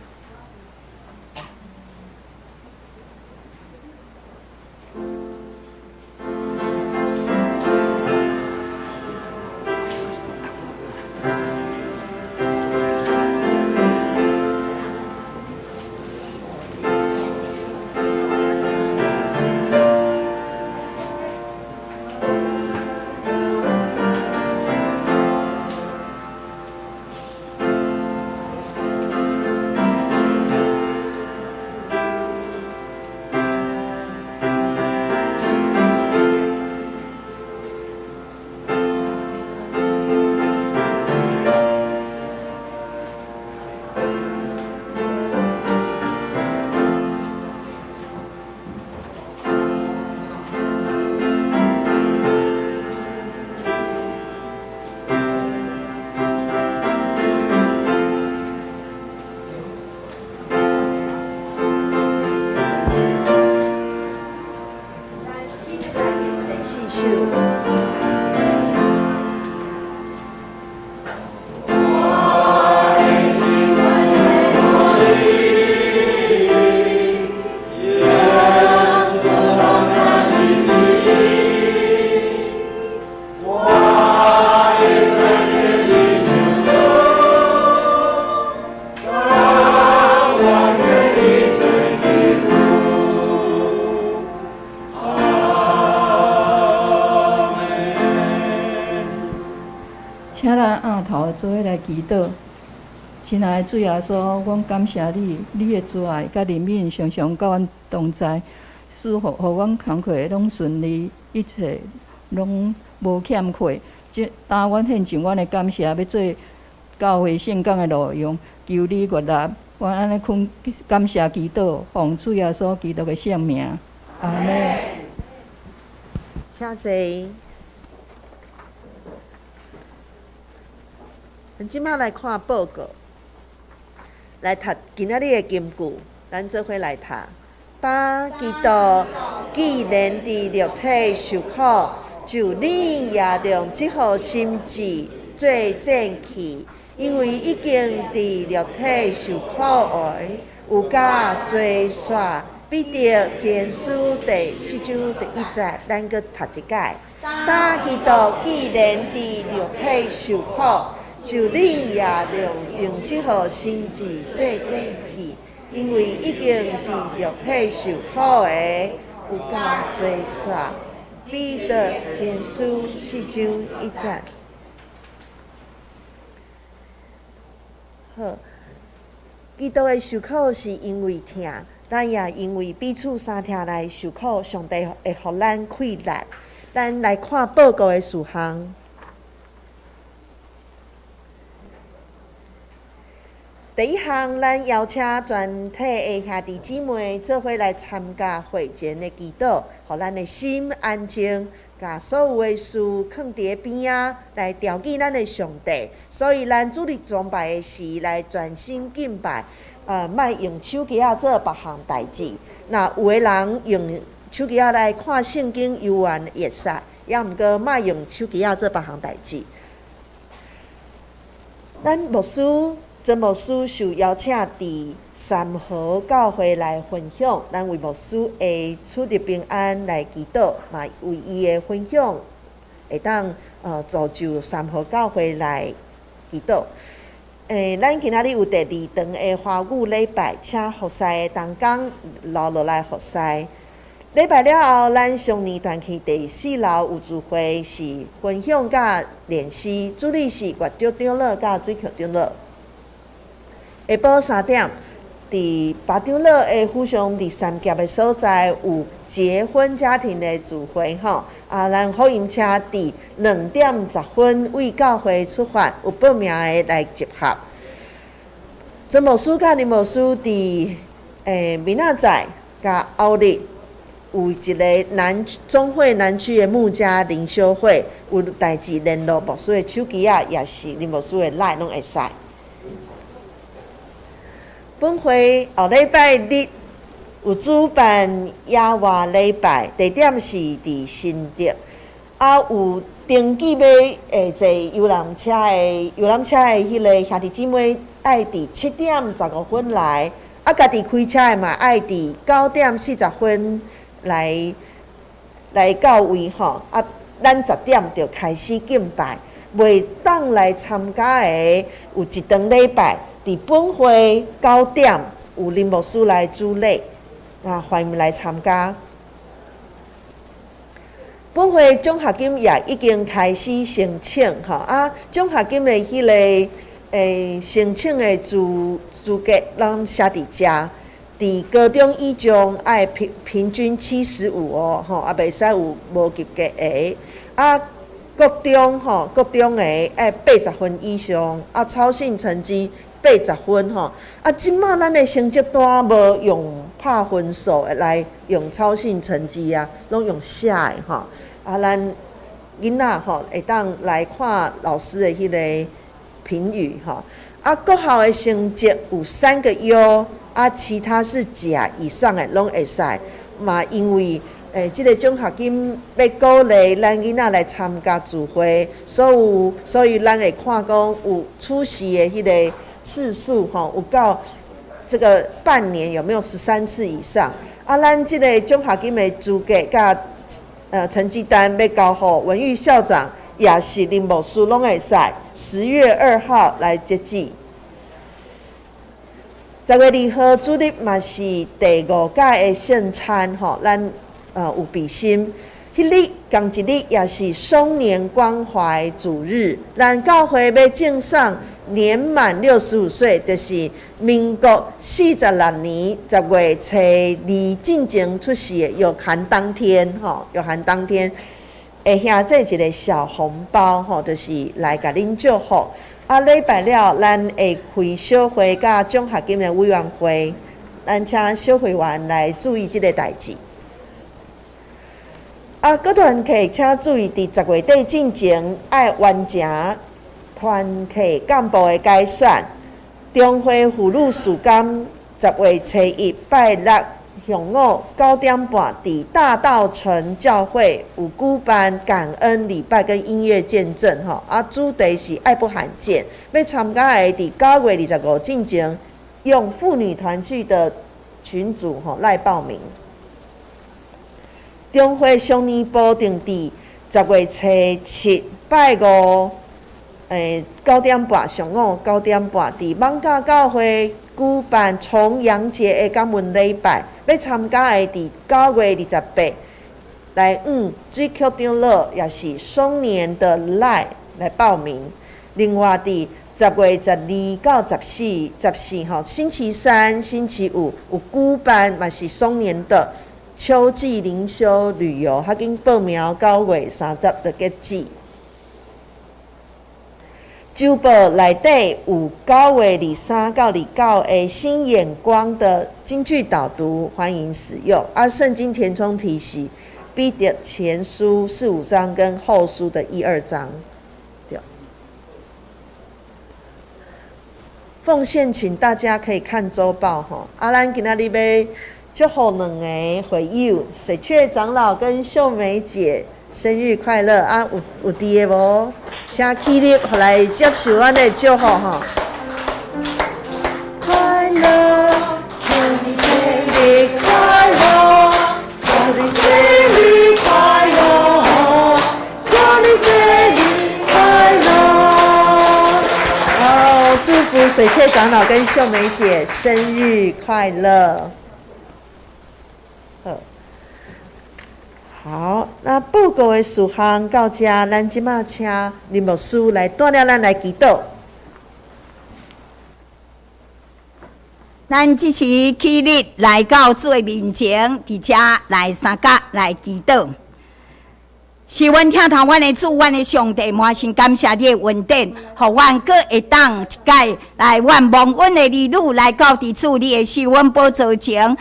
做伙来祈祷，亲爱的主耶稣，阮感谢你，你的慈爱甲怜悯常常甲阮同在，使互阮工课拢顺利，一切拢无欠缺。即当阮献上阮的感谢，要做教会圣工的路用，求你悦纳。阮安尼恳感谢祈祷，奉主耶稣基督的圣名，阿门。请坐。咱即摆来看报告，来读今仔日的金句，咱做伙来读。当基督既然伫肉体受苦，就你也用即号心志做正气，因为已经伫肉体受苦的，有甲做煞，必得前书第4章第1节，咱搁读一解。当基督既然伫肉体受苦，就你也用即号心志做正气，因为已经伫肉体受苦的，有甲做煞，彼得前书4章1节。好，基督的受苦是因为疼，咱也因为彼此相疼来受苦，上帝会互咱快乐。咱来看报告的事项。第一项，咱邀请全体的兄弟姊妹做伙来参加会前的祈祷，互咱的心安静，甲所有的事放伫边仔，来调记咱的上帝。所以，咱主日崇拜的时来专心敬拜，莫用手机仔做别项代志。若有的人用手机仔来看圣经游玩也使，也毋过莫用手机仔做别项代志。咱牧师。曾牧师受邀请伫三和教会来分享，咱为牧师的出入平安来祈祷，嘛为伊的分享会当造就三和教会来祈祷。咱今仔日有第2堂的华语礼拜，请服侍的同工留落来服侍。礼拜了后，咱上年团契第4楼有聚会，是分享甲练习，主理是乐章长老甲水球长老。下晡3点，伫巴长老的府上第3节的所在有结婚家庭的聚会吼，咱福音车伫2点10分为教会出发，有报名的来集合。曾牧师甲林牧师伫明仔载甲后日有一个中会南区的牧家灵修会，有代志联络牧师的手机啊，也是林牧师的LINE拢会使。本会后礼拜日有主办野外礼拜，地点是伫新竹啊有登记要坐游览车的迄个兄弟姊妹，爱伫7:15来，啊家己开车的嘛爱伫9:40来到位吼，啊咱10点就开始敬拜。袂当来参加的有一堂礼拜，伫本会9点有林牧师来主礼，啊欢迎来参加。本会奖学金也已经开始申请吼，啊奖学金的迄个申请的资格，咱写伫遮。伫高中以上爱平均75哦，吼，啊袂使有无及格的，啊国中的爱80分以上，啊操行成绩80分吼，啊即马咱的成绩单无用拍分数来用操行成绩啊，拢用写的吼。啊，咱囡仔吼会当来看老师的迄个评语吼。啊，国校的成绩有3个优，啊，其他是甲以上的拢会使。嘛，因为即个奖学金要鼓励咱囡仔来参加聚会，所以咱会看讲有出席的迄个次数吼，有到这个半年有没有13次以上？啊，咱即个奖学金的资格甲成绩单要交予文育校长，也是林牧师拢会使。10月2号来截止。10月2号主日嘛是第5届的圣餐吼，咱有比心。迄日同一日也是双年关怀主日，咱教会要敬上年满65岁，就是民国46年10月初2进前出世的约翰当天吼，约翰当天会兄这一个小红包吼，就是来甲恁祝福。啊，礼拜了，咱会开小会甲奖学金的委员会，咱请小会员来注意即个代志。啊，各团体请注意，伫10月底进前爱完成团体干部的改选。中会妇女事工10月初1拜六上午9点半，伫大道城教会有举办感恩礼拜跟音乐见证吼。啊，主题是爱不罕见。要参加的伫9月25进前，用妇女团契的群组吼来报名。中会上年部定伫10月初7拜59点半上午9点半，伫艋舺教会举办重阳节的感恩礼拜。要参加的伫9月28来水曲长老也是双年的来报名。另外伫10月12到14吼，星期3、星期5有举办嘛是双年的秋季灵修旅游，还经报名9月30就截止。周报内底有9月23到29的新眼光的京剧导读，欢迎使用。啊，圣经填充题是彼得前书4、5章跟后书的1、2章。对，奉献请大家可以看周报吼。啊，咱今仔日要祝福2个会友，水雀长老跟秀梅姐生日快乐啊！有伫的无？请起立来接受阮的祝福吼。快乐，祝你生日快乐，祝你生日快乐，祝你生日快乐。好，祝福水雀长老跟秀梅姐生日快乐。好，那报告的事项到这，咱即马请林牧师来带领咱来祈祷。咱即时起立来到主的面前，伫遮来三角来祈祷。是阮听头阮的主，阮的上帝，满心感谢你的恩典，互阮阁会当一届来阮蒙恩的儿女来到伫主你的施恩宝座前，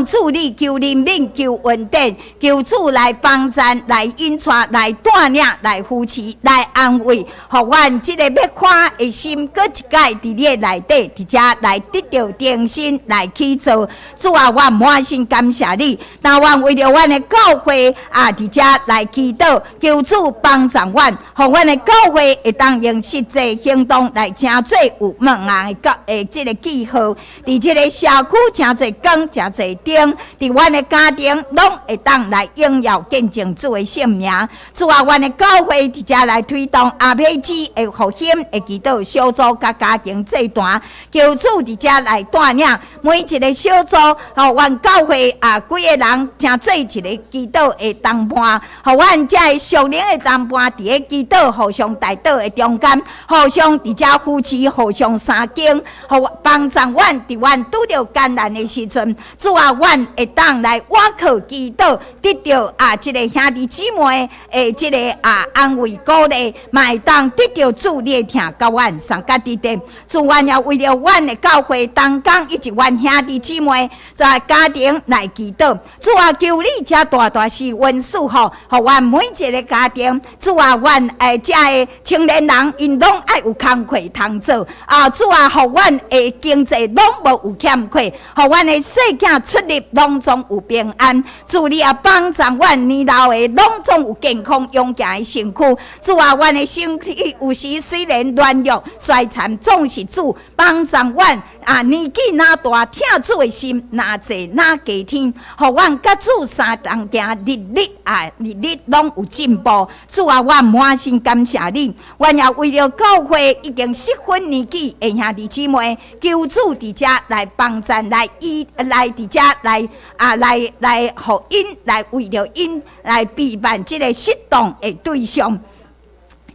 主你求怜悯，求恩典，求主来帮咱，来引带，来带领，来扶持，来安慰，互阮即个要看的心，阁一届伫你的内底，伫遮来得到定心，来去做。主啊，阮满心感谢你，那阮为了阮的教会啊，伫遮来祈祷。祷，求主帮助阮，互阮的教会会当用实际行动来真做有望的这个记号，伫这个社区真做光，真做灯，伫阮的家庭拢会当来荣耀见证主的圣名。主啊，阮的教会伫遮来推动阿培子的复兴的祈祷小组甲家庭这段，求主伫遮来带领每一个小组，互阮教会几个人真做一个祈祷的同伴，互阮遮的属灵的同伴伫个祈祷互相带祷的中间，互相伫遮扶持，互相相敬，互帮助阮伫阮拄着艰难的时阵，主啊，阮会当来倚靠祈祷，得到这个兄弟姊妹的这个安慰鼓励，嘛会当得到主你的听甲阮上甲伫地。主，阮要为了阮的教会同工以及阮兄弟姊妹在家庭来祈祷。主啊，求你遮大大是恩赐互阮每一个家庭。主啊，阮遮的青年人因拢爱有工课通做主啊，互阮的经济拢无有欠缺，互阮的细囝出入拢总有平安。主，你也帮助阮年老的拢总有健康勇健的身躯。主啊，阮的身体有时虽然软弱衰残，总是主帮助阮年纪哪大，听主的心哪济哪加添，互阮甲主相同行，日日拢有进步。主啊，我满心感谢你，阮也为了教会已经适婚年纪的兄弟姊妹，求主伫遮来帮助，来伫遮来互因来为了因来避免这个失当的对象。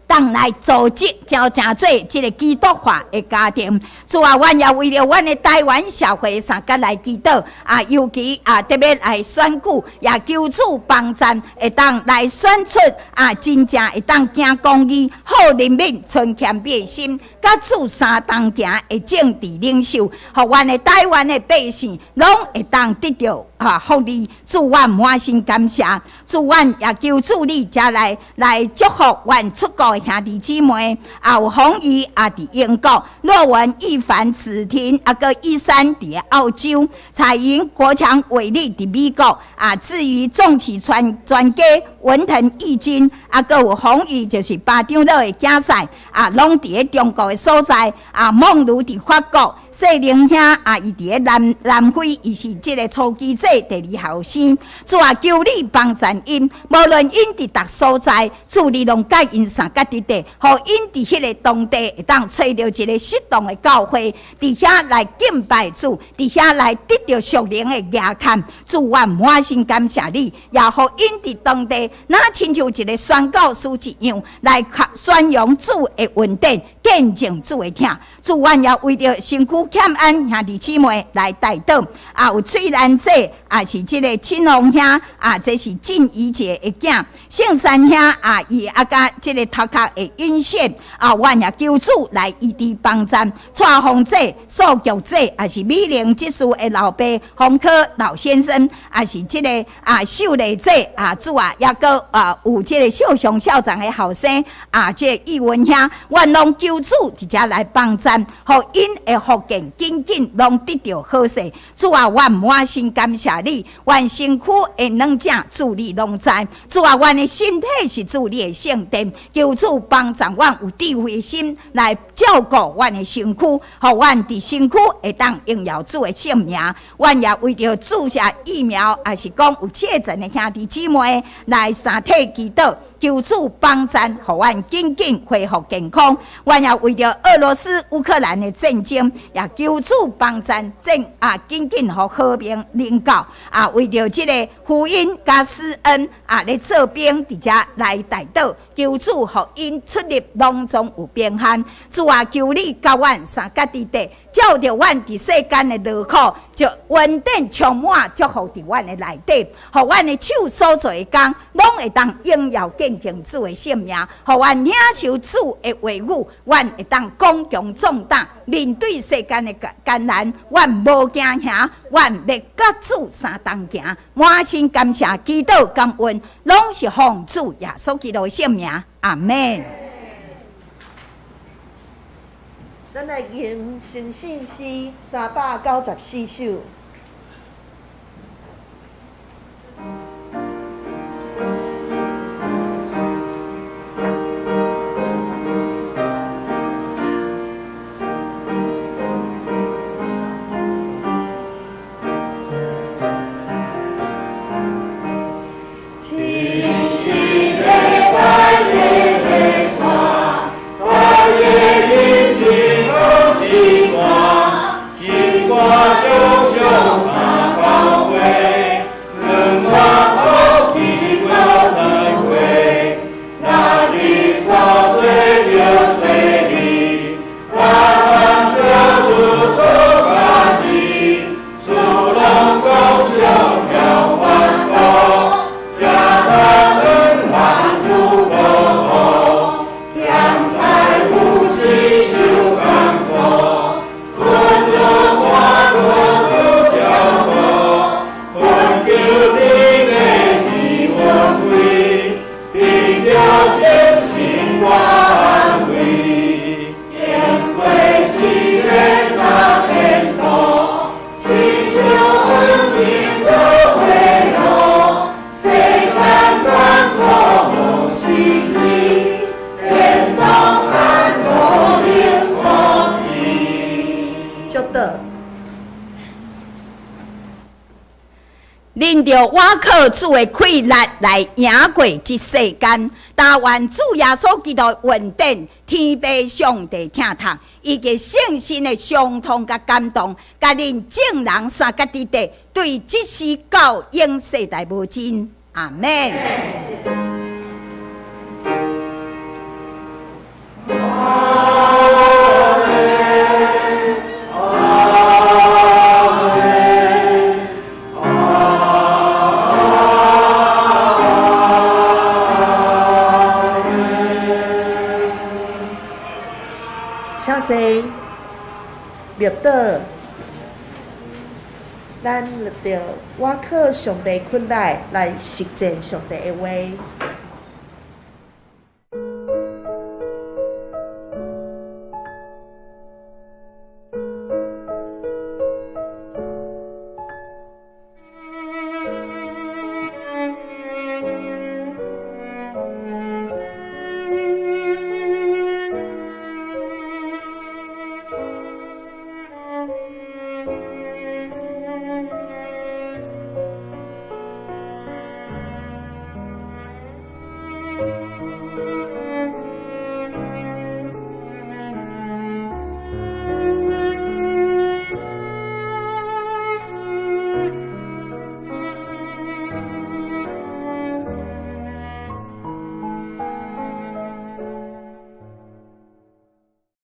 当来组织交真做这个基督化的家庭。主啊，阮也为了阮的台湾社会上甲来祈祷尤其特别来选举，也求主帮助，会当来选出真正会当行公义、好人民、存谦卑的心，甲主相同行的政治领袖，互阮的台湾的百姓拢会当得到福利。主，阮满心感谢。主，阮也求主你才来祝福阮出国的兄弟姊妹，有洪怡伫英国，洛文、一凡、子婷个依山伫澳洲，彩云、国强、伟丽伫美国至于重启专家文腾、义军个有洪怡就是巴掌乐的竞赛拢伫咧中国的所在梦如伫法国。细玲兄伊伫咧南非，伊是即个初期者第二后生。主啊，求你帮助因，无论因伫达所在，主你拢甲因相甲伫地，互因伫迄个当地会当找到一个适当的教会，伫遐来敬拜主，伫遐来得到属灵的牙看。主，我满心感谢你，也互因伫当地，那亲像一个宣教师一样，来宣扬主的恩典，见证主的听。主，阮也为着身躯欠安兄弟姊妹来代祷有翠兰姐是即个青龙兄这是进怡姐的囝，圣山兄伊甲即个头壳的晕眩阮也求主来医治帮助。蔡凤姐、素菊姐是美玲技术的老爸洪科老先生，是即个秀丽姐主也个有即个秀雄校长的后生即个义文兄，阮拢求主伫遮来帮助，互因的福建紧紧拢得到好势。主啊，阮满心感谢你，阮身躯的软正主你拢知。主啊，阮的身体是主你的圣殿，求主帮助阮有智慧的心来照顾阮的身躯，互阮伫身躯会当荣耀主的圣名。阮也为着注射疫苗，也是讲有确诊的兄弟姊妹来三体祈祷，求主帮助，互阮紧紧恢复健康。阮也为着俄罗斯、乌克兰的战争，也求主帮助紧紧互和平领导为着这个福音加施恩咧做兵伫遮来代祷，求主互因出入拢总有平安。主啊，求你甲阮三甲伫地，照着阮伫世间的劳苦，就稳定充满祝福伫阮的内底，互阮的手所做的工，拢会当荣耀见证主的圣名，互阮领受主的话语，阮会当刚强壮大，面对世间的艰难，阮无惊吓，阮要甲主相同行。满心感谢、祈祷、感恩，拢是奉主耶稣基督的圣名，阿门。咱来吟诚信诗394首。着我靠主的气力来赢过这世间。但愿主耶稣基督稳定，天父上帝听透，以及圣心的相通甲感动，甲恁众人三甲地地，对这世到永世代无尽。阿门。请坐，绿岛，咱着我靠上帝困来实践上帝的话。